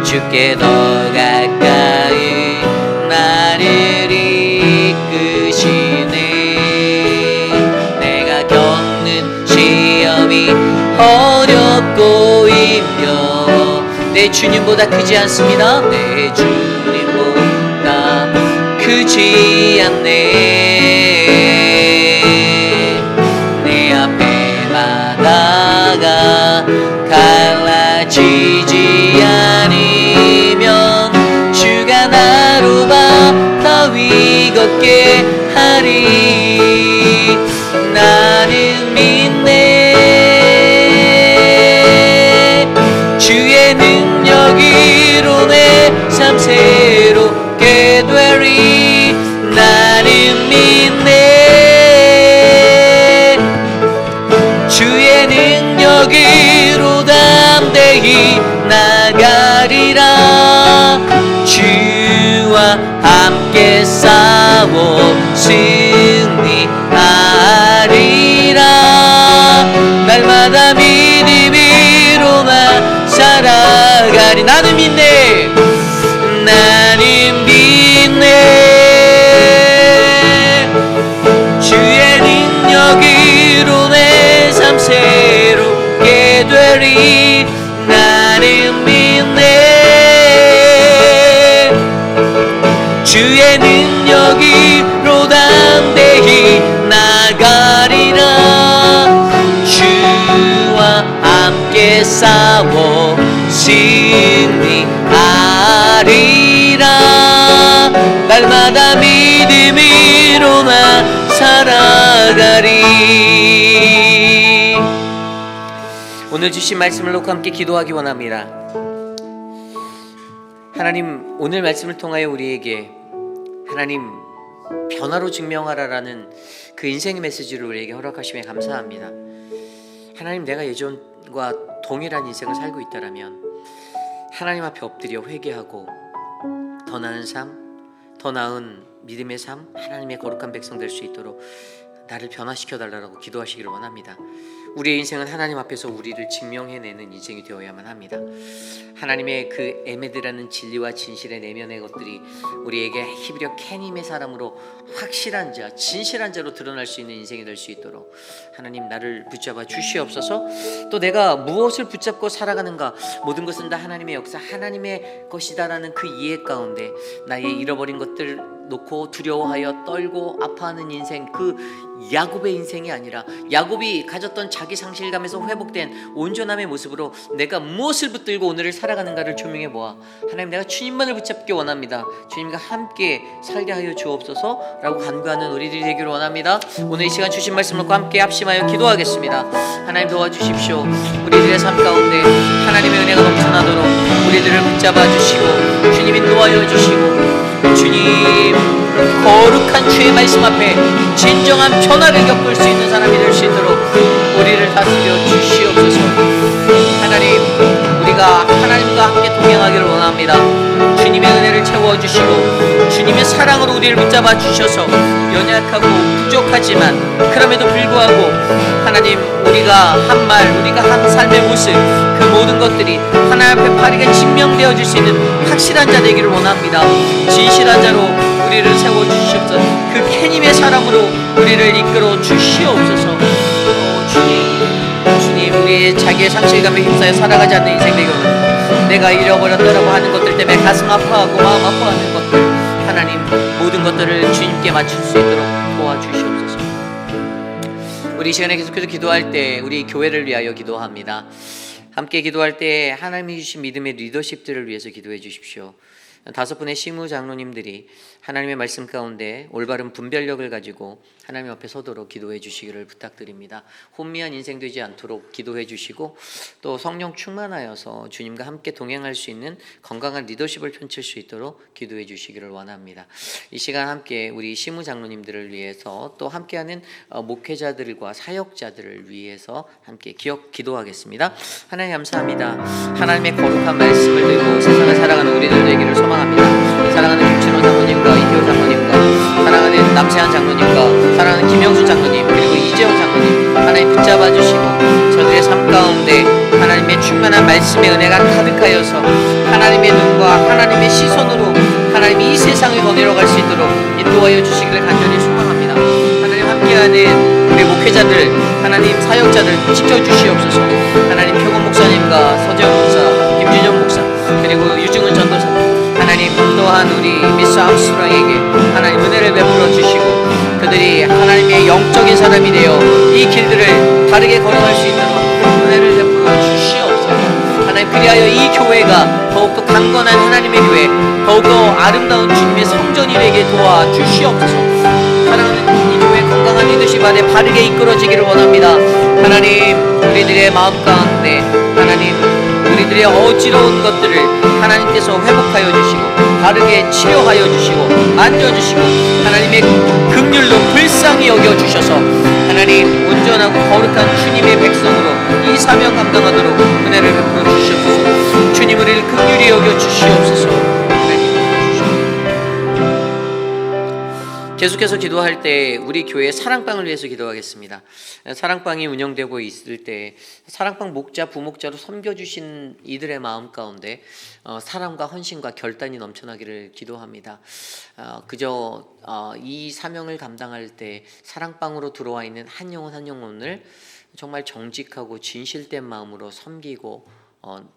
주께 더 가까이 나를 이끄시네. 내가 겪는 시험이 어렵고 힘겨워 내 주님보다 크지 않습니다. 내 주님보다 크지 않네. 내 앞에 바다가 갈라지지 않으면 주가 나로 바다 위 걷게 하리. 나는 믿네. 주의 능력으로 내 삶 새롭게 되리. 나는 믿네. 주의 능력으로 담대히 나가리라. 주와 함께 싸워 승리하리라. 날마다 믿음으로만 살아가리. 나는 믿네. 나는 믿네. 주의 능력으로 내 삶 새롭게 되리. 나는 믿네. 주의 능력으로 담대히 나가리라. 주와 함께 싸워 승리하리라. 날마다 믿음으로만 살아가리. 오늘 주신 말씀을 놓고 함께 기도하기 원합니다. 하나님, 오늘 말씀을 통하여 우리에게 하나님 변화로 증명하라라는 그 인생의 메시지를 우리에게 허락하심에 감사합니다. 하나님, 내가 예전과 동일한 인생을 살고 있다라면 하나님 앞에 엎드려 회개하고 더 나은 삶, 더 나은 믿음의 삶, 하나님의 거룩한 백성 될 수 있도록 나를 변화시켜 달라고 기도하시기를 원합니다. 우리의 인생은 하나님 앞에서 우리를 증명해내는 인생이 되어야만 합니다. 하나님의 그 에메드라는 진리와 진실의 내면의 것들이 우리에게 히브리어 케님의 사람으로 확실한 자, 진실한 자로 드러날 수 있는 인생이 될 수 있도록 하나님 나를 붙잡아 주시옵소서. 또 내가 무엇을 붙잡고 살아가는가, 모든 것은 다 하나님의 역사, 하나님의 것이다라는 그 이해 가운데 나의 잃어버린 것들 놓고 두려워하여 떨고 아파하는 인생, 그 야곱의 인생이 아니라 야곱이 가졌던 자기 상실감에서 회복된 온전함의 모습으로 내가 무엇을 붙들고 오늘을 살아가는가를 조명해 보아 하나님, 내가 주님만을 붙잡기 원합니다. 주님과 함께 살게 하여 주옵소서 라고 간구하는 우리들이 되기를 원합니다. 오늘 이 시간 주신 말씀 놓고 함께 합심하여 기도하겠습니다. 하나님 도와주십시오. 우리들의 삶 가운데 하나님의 은혜가 넘쳐나도록 우리들을 붙잡아 주시고 주님 인도하여 주시고 주님 거룩한 주의 말씀 앞에 진정한 변화를 겪을 수 있는 사람이 될 수 있도록 우리를 다스려 주시옵소서. 하나님, 동행하기를 원합니다. 주님의 은혜를 채워주시고 주님의 사랑으로 우리를 붙잡아 주셔서 연약하고 부족하지만 그럼에도 불구하고 하나님, 우리가 한 말, 우리가 한 삶의 모습, 그 모든 것들이 하나님 앞에 바르게 증명되어질 수 있는 확실한 자 되기를 원합니다. 진실한 자로 우리를 세워주시옵소서. 그 캐님의 사랑으로 우리를 이끌어 주시옵소서. 주님, 우리 자기의 상실감에 휩싸여 살아가지 않는 인생 되기를 원합니다. 내가 잃어버렸다라고 하는 것들 때문에 가슴 아파하고 마음 아파하는 것들, 하나님 모든 것들을 주님께 맞출 수 있도록 도와주시옵소서. 우리 이 시간에 계속해서 기도할 때 우리 교회를 위하여 기도합니다. 함께 기도할 때 하나님이 주신 믿음의 리더십들을 위해서 기도해 주십시오. 5분의 시무 장로님들이 하나님의 말씀 가운데 올바른 분별력을 가지고 하나님 앞에 서도록 기도해 주시기를 부탁드립니다. 혼미한 인생 되지 않도록 기도해 주시고 또 성령 충만하여서 주님과 함께 동행할 수 있는 건강한 리더십을 펼칠 수 있도록 기도해 주시기를 원합니다. 이 시간 함께 우리 시무 장로님들을 위해서 또 함께하는 목회자들과 사역자들을 위해서 함께 기도하겠습니다. 하나님 감사합니다. 하나님의 거룩한 말씀을 들고 세상을 살아가는 우리들 되기를 소망합니다. 사랑하는 김춘호 장로님과 이태호 장로님과 사랑하는 남세한 장로님과 사랑하는 김영수 장로님 그리고 이재용 장로님 하나님 붙잡아 주시고 저들의 삶 가운데 하나님의 충만한 말씀의 은혜가 가득하여서 하나님의 눈과 하나님의 시선으로 하나님이 이 세상을 더 내려갈 수 있도록 인도하여 주시기를 간절히 소망합니다. 하나님 함께하는 우리 목회자들 하나님 사역자들 지켜주시옵소서. 하나님 표건 목사님과 서재원 목사 김준영 목사 그리고 유중은 전도사 하나님 또한 우리 미스 암스트롱에게 하나님 은혜를 베풀어 주시고 그들이 하나님의 영적인 사람이 되어 이 길들을 바르게 걸어갈 수 있도록 은혜를 베풀어 주시옵소서. 하나님 그리하여 이 교회가 더욱더 강건한 하나님의 교회 더욱더 아름다운 주님의 성전이 되게 도와주시옵소서. 사랑하는 이 교회 건강한 리더십 안에 바르게 이끌어지기를 원합니다. 하나님 우리들의 마음 가운데 하나님 우리들의 어지러운 것들을 하나님께서 회복하여 주시고 바르게 치료하여 주시고 만져주시고 하나님의 긍휼로 불쌍히 여겨주셔서 하나님 온전하고 거룩한 주님의 백성으로 이 사명 감당하도록 은혜를 베풀어 주시옵소서. 주님 우리를 긍휼히 여겨주시옵소서. 계속해서 기도할 때 우리 교회의 사랑방을 위해서 기도하겠습니다. 사랑방이 운영되고 있을 때 사랑방 목자 부목자로 섬겨주신 이들의 마음 가운데 사랑과 헌신과 결단이 넘쳐나기를 기도합니다. 그저 이 사명을 감당할 때 사랑방으로 들어와 있는 한 영혼 한 영혼을 정말 정직하고 진실된 마음으로 섬기고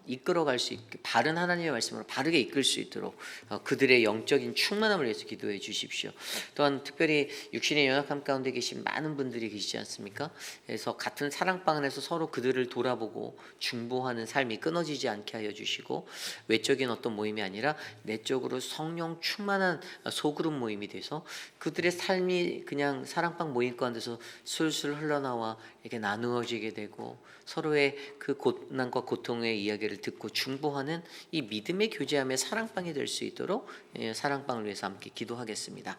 이끌어갈 수 있게 바른 하나님의 말씀으로 바르게 이끌 수 있도록 그들의 영적인 충만함을 위해서 기도해 주십시오. 또한 특별히 육신의 연약함 가운데 계신 많은 분들이 계시지 않습니까? 그래서 같은 사랑방 안에서 서로 그들을 돌아보고 중보하는 삶이 끊어지지 않게 하여 주시고 외적인 어떤 모임이 아니라 내적으로 성령 충만한 소그룹 모임이 돼서 그들의 삶이 그냥 사랑방 모임 가운데서 술술 흘러나와 이렇게 나누어지게 되고 서로의 그 고난과 고통의 이야기를 듣고 중보하는 이 믿음의 교제함의 사랑방이 될 수 있도록 사랑방을 위해서 함께 기도하겠습니다.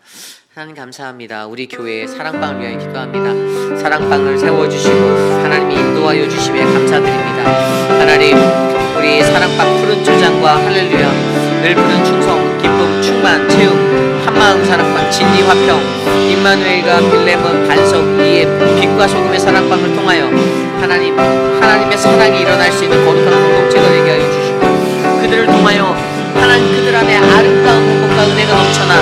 하나님 감사합니다. 우리 교회의 사랑방을 위하여 기도합니다. 사랑방을 세워주시고 하나님이 인도하여 주심에 감사드립니다. 하나님 우리 사랑방 푸른 초장과 할렐루야 늘 부른 충성 기쁨 충만 채움 한마음 사랑방 진리 화평 임마누엘과 빌레몬 반석 이의 빛과 소금의 사랑방을 통하여 하나님의 사랑이 일어날 수 있는 거룩한 공동체가 되게 하여 주시고 그들을 통하여 하나님 그들 안에 아름다운 행복과 은혜가 넘쳐나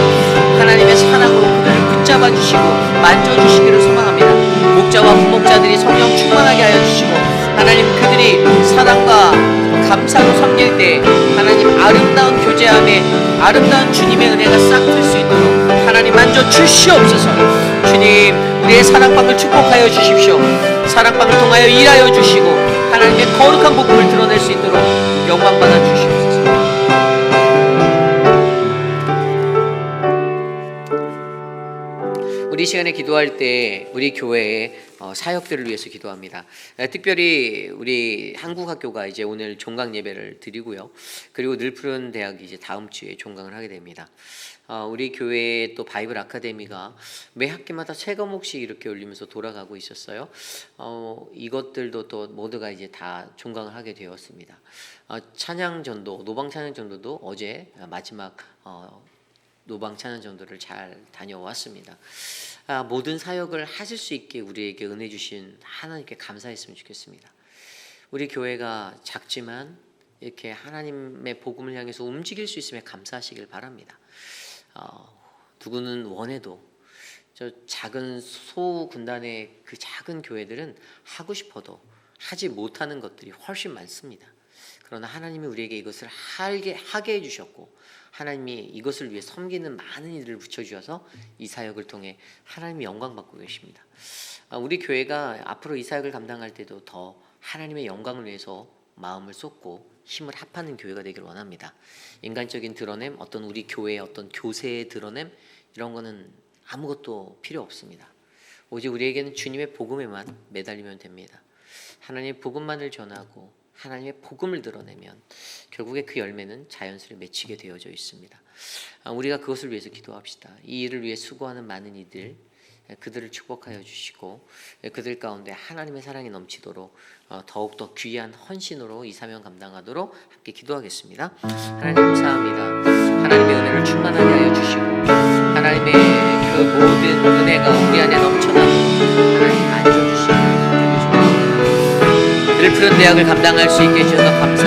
하나님의 사랑으로 그들을 붙잡아 주시고 만져주시기를 소망합니다. 목자와 부목자들이 성령 충만하게 하여 주시고 하나님 그들이 사랑과 감사로 섬길 때 하나님 아름다운 교제함에 아름다운 주님의 은혜가 싹 틀 수 있도록 하나님 만져 주시옵소서. 주님 우리의 사랑방을 축복하여 주십시오. 사랑방을 통하여 일하여 주시고 하나님의 거룩한 복음을 드러낼 수 있도록 영광 받아 주시옵소서. 우리 시간에 기도할 때 우리 교회의 사역들을 위해서 기도합니다. 특별히 우리 한국학교가 이제 오늘 종강 예배를 드리고요. 그리고 늘푸른 대학이 이제 다음 주에 종강을 하게 됩니다. 우리 교회의 또 바이블 아카데미가 매 학기마다 새 과목씩 이렇게 올리면서 돌아가고 있었어요. 이것들도 또 모두가 이제 다 종강을 하게 되었습니다. 찬양전도, 노방 찬양전도도 어제 마지막 노방 찬양전도를 잘 다녀왔습니다. 모든 사역을 하실 수 있게 우리에게 은혜 주신 하나님께 감사했으면 좋겠습니다. 우리 교회가 작지만 이렇게 하나님의 복음을 향해서 움직일 수 있음에 감사하시길 바랍니다. 누구는 원해도 저 작은 소군단의 그 작은 교회들은 하고 싶어도 하지 못하는 것들이 훨씬 많습니다. 그러나 하나님이 우리에게 이것을 하게 해주셨고 하나님이 이것을 위해 섬기는 많은 이들을 붙여주셔서 이 사역을 통해 하나님이 영광받고 계십니다. 우리 교회가 앞으로 이 사역을 감당할 때도 더 하나님의 영광을 위해서 마음을 쏟고 힘을 합하는 교회가 되길 원합니다. 인간적인 드러냄, 어떤 우리 교회의 어떤 교세의 드러냄 이런 거는 아무것도 필요 없습니다. 오직 우리에게는 주님의 복음에만 매달리면 됩니다. 하나님의 복음만을 전하고 하나님의 복음을 드러내면 결국에 그 열매는 자연스레 맺히게 되어져 있습니다. 우리가 그것을 위해서 기도합시다. 이 일을 위해 수고하는 많은 이들 그들을 축복하여 주시고 그들 가운데 하나님의 사랑이 넘치도록 더욱더 귀한 헌신으로 이 사명 감당하도록 함께 기도하겠습니다. 하나님 감사합니다. 하나님의 은혜를 충만하게 하여 주시고 하나님의 그 모든 은혜가 우리 안에 넘쳐나도록 하나님 앉아주시고 늘푸른 대학을 감당할 수 있게 해주셔서 감사.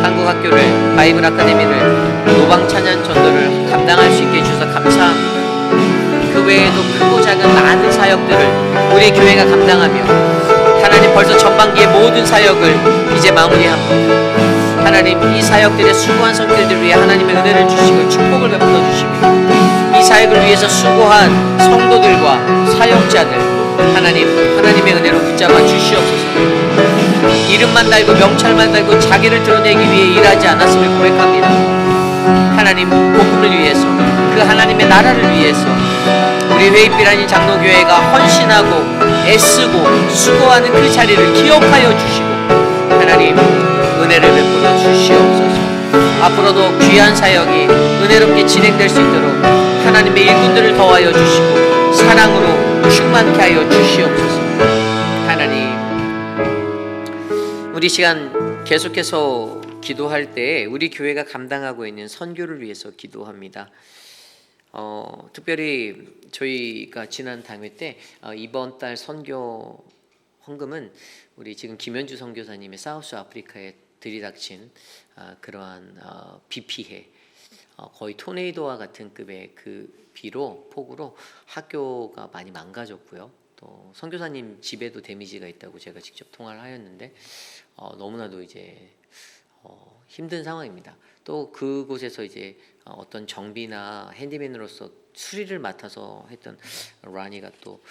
한국학교를 바이블 아카데미를 노방 찬양 전도를 감당할 수 있게 해주셔서 감사합니다. 그 외에도 크고 작은 많은 사역들을 우리 교회가 감당하며 하나님 벌써 전반기의 모든 사역을 이제 마무리합니다. 하나님 이 사역들의 수고한 성도들 위해 하나님의 은혜를 주시고 축복을 베풀어 주시며 이 사역을 위해서 수고한 성도들과 사역자들 하나님의 은혜로 붙잡아 주시옵소서. 이름만 달고 명찰만 달고 자기를 드러내기 위해 일하지 않았음을 고백합니다. 하나님 복음을 위해서 그 하나님의 나라를 위해서 우리 회입비라는 장로교회가 헌신하고 애쓰고 수고하는 그 자리를 기억하여 주시고 하나님 은혜를 베풀어 주시옵소서. 앞으로도 귀한 사역이 은혜롭게 진행될 수 있도록 하나님의 일꾼들을 더하여 주시고 사랑으로 충만케 하여 주시옵소서. 하나님 우리 시간 계속해서 기도할 때 우리 교회가 감당하고 있는 선교를 위해서 기도합니다. 특별히 저희가 지난 당회 때 이번 달 선교 헌금은 우리 지금 김현주 선교사님의 사우스 아프리카에 들이닥친 그러한 비 피해 거의 토네이도와 같은 급의 그 비로 폭우로 학교가 많이 망가졌고요. 또 선교사님 집에도 데미지가 있다고 제가 직접 통화를 하였는데 너무나도 이제 힘든 상황입니다. 또 그곳에서 이제 어떤 정비나 핸디맨으로서 수리를 맡아서 했던 라니가 또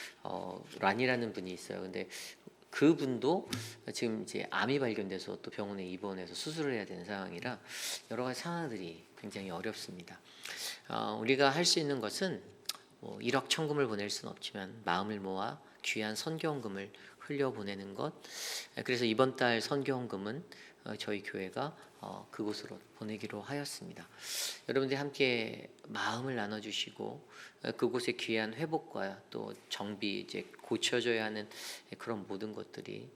라니라는 분이 있어요. 근데 그분도 지금 이제 암이 발견돼서 또 병원에 입원해서 수술을 해야 되는 상황이라 여러 가지 상황들이 굉장히 어렵습니다. 우리가 할 수 있는 것은 1억 천금을 보낼 수는 없지만 마음을 모아 귀한 선교헌금을 흘려보내는 것. 그래서 이번 달 선교헌금은 저희 교회가 그곳으로 보내기로 하였습니다. 여러분들이 함께 마음을 나눠주시고 그곳의 귀한 회복과 또 정비 이제 고쳐져야 하는 그런 모든 것들이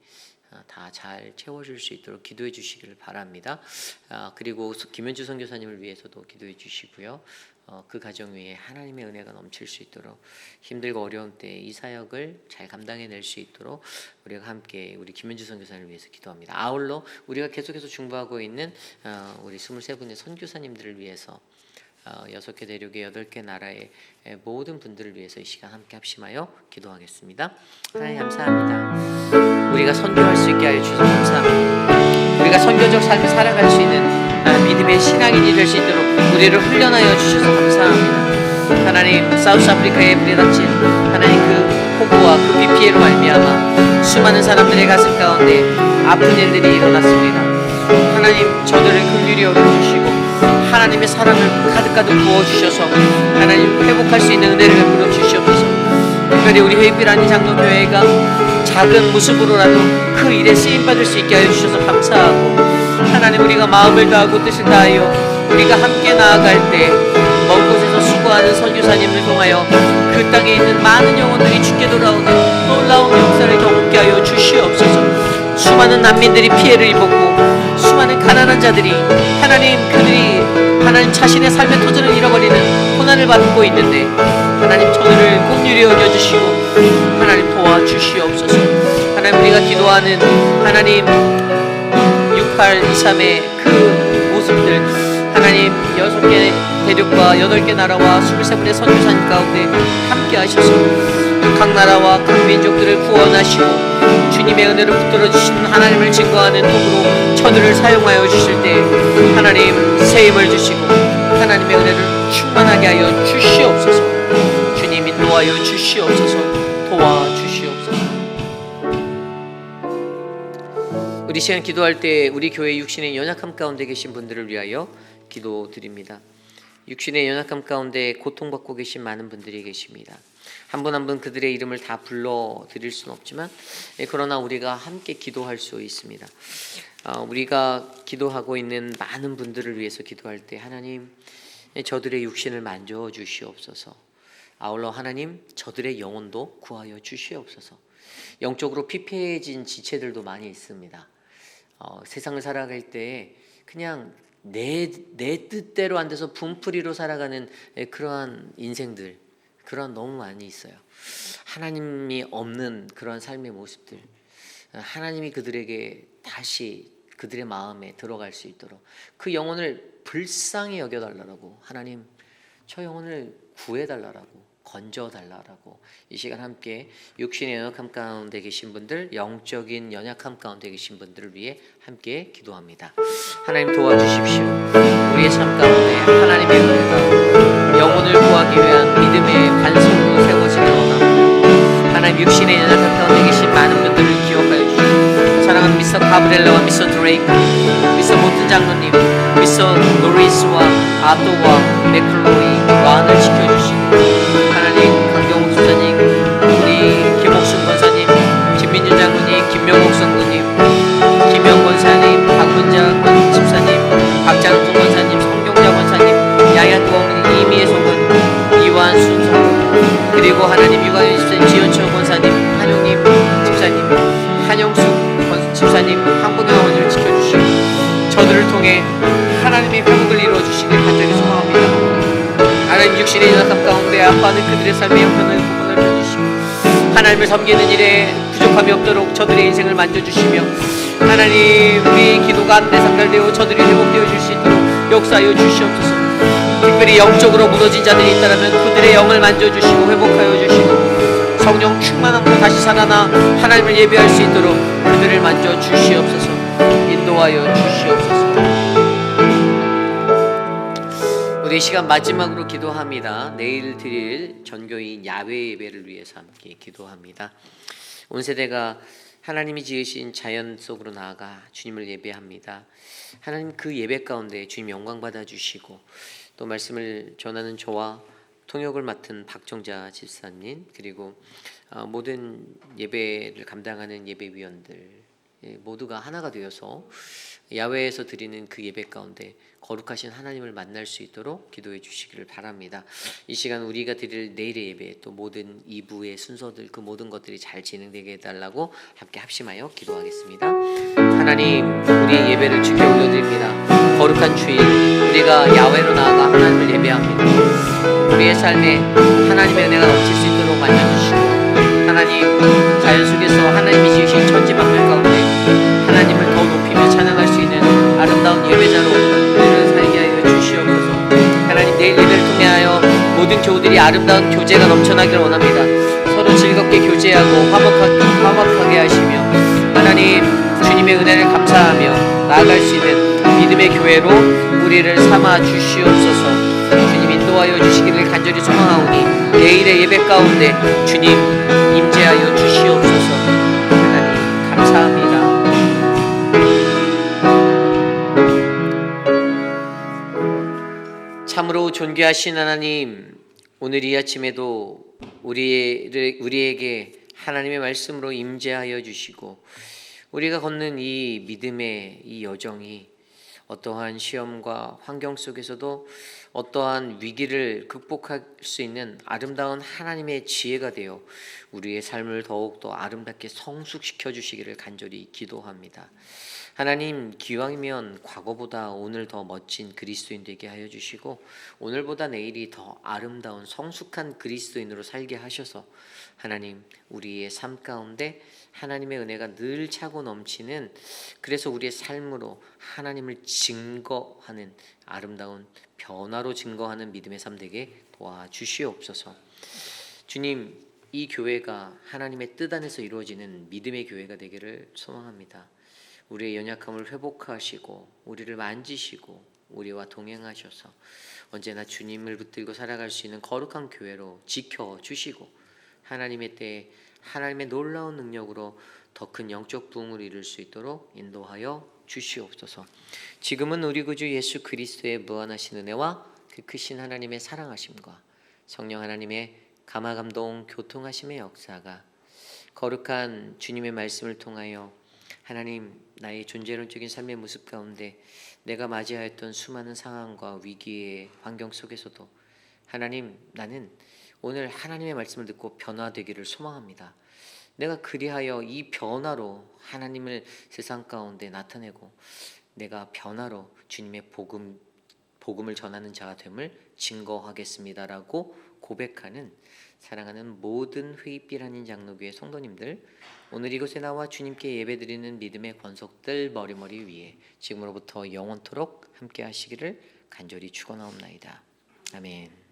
다 잘 채워줄 수 있도록 기도해 주시기를 바랍니다. 그리고 김현주 선교사님을 위해서도 기도해 주시고요. 그 가정 위에 하나님의 은혜가 넘칠 수 있도록 힘들고 어려운 때 이 사역을 잘 감당해낼 수 있도록 우리가 함께 우리 김현주 선교사님을 위해서 기도합니다. 아울러 우리가 계속해서 중보하고 있는 우리 23분의 선교사님들을 위해서 6개 대륙의 8개 나라의 모든 분들을 위해서 이 시간 함께 합심하여 기도하겠습니다. 하나님 감사합니다. 우리가 선교할 수 있게 하여 주셔서 감사합니다. 우리가 선교적 삶을 살아갈 수 있는 믿음의 신앙인이 될 수 있도록 우리를 훈련하여 주셔서 감사합니다. 하나님 사우스 아프리카에 불이 닥친 하나님 그 폭우와 그 비 피해로 말미암아 수많은 사람들의 가슴 가운데 아픈 일들이 일어났습니다. 하나님 저들을 긍휼히 여겨주시고 하나님의 사랑을 가득가득 부어주셔서 하나님 회복할 수 있는 은혜를 베풀어 주시옵소서. 특별히 우리 회빛 아닌 장로교회가 작은 모습으로라도 그 일에 쓰임받을 수 있게 하여 주셔서 감사하고, 하나님 우리가 마음을 다하고 뜻을 다하여 우리가 함께 나아갈 때 먼 곳에서 수고하는 선교사님을 통하여 그 땅에 있는 많은 영혼들이 주께 돌아오는 놀라운 역사를 경험케 하여 주시옵소서. 수많은 난민들이 피해를 입었고 수많은 가난한 자들이 그들이 하나님 자신의 삶의 터전을 잃어버리는 고난을 받고 있는데, 하나님 저들을 긍휼히 여겨주시고 하나님 도와주시옵소서. 하나님 우리가 기도하는 하나님 6823의 그 모습들, 하나님 6개 대륙과 8개 나라와 23분의 선교사님 가운데 함께 하셔서 각 나라와 각 민족들을 구원하시고 주님의 은혜로 붙들어 주시는 하나님을 증거하는 도구로 저들을 사용하여 주실 때 하나님 새 힘을 주시고 하나님의 은혜를 충만하게 하여 주시옵소서. 주님 인도하여 주시옵소서. 도와주시옵소서. 우리 시간 기도할 때 우리 교회 육신의 연약함 가운데 계신 분들을 위하여 기도드립니다. 육신의 연약함 가운데 고통받고 계신 많은 분들이 계십니다. 한 분 한 분 그들의 이름을 다 불러드릴 수는 없지만 그러나 우리가 함께 기도할 수 있습니다. 우리가 기도하고 있는 많은 분들을 위해서 기도할 때 하나님 저들의 육신을 만져주시옵소서. 아울러 하나님 저들의 영혼도 구하여 주시옵소서. 영적으로 피폐해진 지체들도 많이 있습니다. 세상을 살아갈 때 그냥 내 뜻대로 안 돼서 분풀이로 살아가는 그러한 인생들, 그런 너무 많이 있어요. 하나님이 없는 그런 삶의 모습들, 하나님이 그들에게 다시 그들의 마음에 들어갈 수 있도록 그 영혼을 불쌍히 여겨달라고, 하나님 저 영혼을 구해달라고, 건져달라고 이 시간 함께 육신의 연약함 가운데 계신 분들, 영적인 연약함 가운데 계신 분들을 위해 함께 기도합니다. 하나님 도와주십시오. 우리의 삶 가운데 하나님의 은혜가 영혼을 구하기 위한 믿음의 반석으로 세워지길 원합니다. 하나님 육신의 연약함 가운데 계신 많은 분들을 기억하여 주시고, 사랑하는 미스터 가브렐라와 미스터 드레이크, 미스터 모튼 장로님, 미스터 노리스와 아도와 맥클로이 와한을 지켜주시고, 하나님 강경욱 집사님, 우리 김옥순 권사님, 김민준 장로님, 김명옥 성도님, 김영 권사님, 박문자 집사님, 박장수 권사님, 성경자 권사님, 야야도 어머니, 이미애 성도님, 이완순 성도님, 그리고 하나님 유가연 집사님, 지연철 권사님, 한용님 집사님, 한영숙 집사님, 한국의 어머니를 지켜주시고 저들을 통해 하나님의 회복을 이루어주시길 간절히 소망합니다. 하나님 육신의 연약함 가운데 아파하는 그들의 삶의 형편을 구원을 펴주시고 하나님을 섬기는 일에 부족함이 없도록 저들의 인생을 만져주시며, 하나님 우리 기도가 안내 상달되어 저들이 회복되어 줄 수 있도록 역사하여 주시옵소서. 특별히 영적으로 무너진 자들이 있다면 그들의 영을 만져주시고 회복하여 주시고 성령 충만함으로 다시 살아나 하나님을 예배할 수 있도록 그들을 만져 주시옵소서. 인도하여 주시옵소서. 우리 시간 마지막으로 기도합니다. 내일 드릴 전교인 야외 예배를 위해서 함께 기도합니다. 온 세대가 하나님이 지으신 자연 속으로 나아가 주님을 예배합니다. 하나님 그 예배 가운데 주님 영광 받아 주시고, 또 말씀을 전하는 저와 통역을 맡은 박정자 집사님, 그리고 모든 예배를 감당하는 예배위원들 모두가 하나가 되어서 야외에서 드리는 그 예배 가운데 거룩하신 하나님을 만날 수 있도록 기도해 주시기를 바랍니다. 이 시간 우리가 드릴 내일의 예배, 또 모든 2부의 순서들, 그 모든 것들이 잘 진행되게 해달라고 함께 합심하여 기도하겠습니다. 하나님 우리의 예배를 주께 올려드립니다. 거룩한 주일 우리가 야외로 나아가 하나님을 예배합니다. 우리의 삶에 하나님의 은혜가 넘칠 수 있도록 만져주시고, 하나님 자연 속에서 하나님이 지으신 천지 만물 가운데 하나님을 더 높이며 찬양할 수 있는 아름다운 예배자로 우리를 살게 하여 주시옵소서. 하나님 내일 예배를 통하여 모든 교우들이 아름다운 교제가 넘쳐나기를 원합니다. 서로 즐겁게 교제하고 화목하게 하시며 하나님 주님의 은혜를 감사하며 나아갈 수 있는 믿음의 교회로 우리를 삼아 주시옵소서. 주님 인도하여 주시기를 간절히 소망하오니 내일의 예배 가운데 주님 임재하여 주시옵소서. 하나님 감사합니다. 참으로 존귀하신 하나님, 오늘 이 아침에도 우리에게 하나님의 말씀으로 임재하여 주시고 우리가 걷는 이 믿음의 이 여정이 어떠한 시험과 환경 속에서도 어떠한 위기를 극복할 수 있는 아름다운 하나님의 지혜가 되어 우리의 삶을 더욱더 아름답게 성숙시켜 주시기를 간절히 기도합니다. 하나님, 기왕이면 과거보다 오늘 더 멋진 그리스도인 되게 하여 주시고 오늘보다 내일이 더 아름다운 성숙한 그리스도인으로 살게 하셔서 하나님, 우리의 삶 가운데 하나님의 은혜가 늘 차고 넘치는, 그래서 우리의 삶으로 하나님을 증거하는 아름다운 변화로 증거하는 믿음의 삶 되게 도와주시옵소서. 주님, 이 교회가 하나님의 뜻 안에서 이루어지는 믿음의 교회가 되기를 소망합니다. 우리의 연약함을 회복하시고 우리를 만지시고 우리와 동행하셔서 언제나 주님을 붙들고 살아갈 수 있는 거룩한 교회로 지켜주시고 하나님의 때에 하나님의 놀라운 능력으로 더 큰 영적 부흥을 이룰 수 있도록 인도하여 주시옵소서. 지금은 우리 구주 예수 그리스도의 무한하신 은혜와 그 크신 하나님의 사랑하심과 성령 하나님의 감화감동 교통하심의 역사가 거룩한 주님의 말씀을 통하여 하나님, 나의 존재론적인 삶의 모습 가운데 내가 맞이하였던 수많은 상황과 위기의 환경 속에서도 하나님, 나는 오늘 하나님의 말씀을 듣고 변화되기를 소망합니다. 내가 그리하여 이 변화로 하나님을 세상 가운데 나타내고 내가 변화로 주님의 복음을 전하는 자가 됨을 증거하겠습니다라고 고백하는 사랑하는 모든 휘빛 아닌 장로교회 성도님들, 오늘 이곳에 나와 주님께 예배드리는 믿음의 권속들 머리머리 위에 지금으로부터 영원토록 함께 하시기를 간절히 축원하옵나이다. 아멘.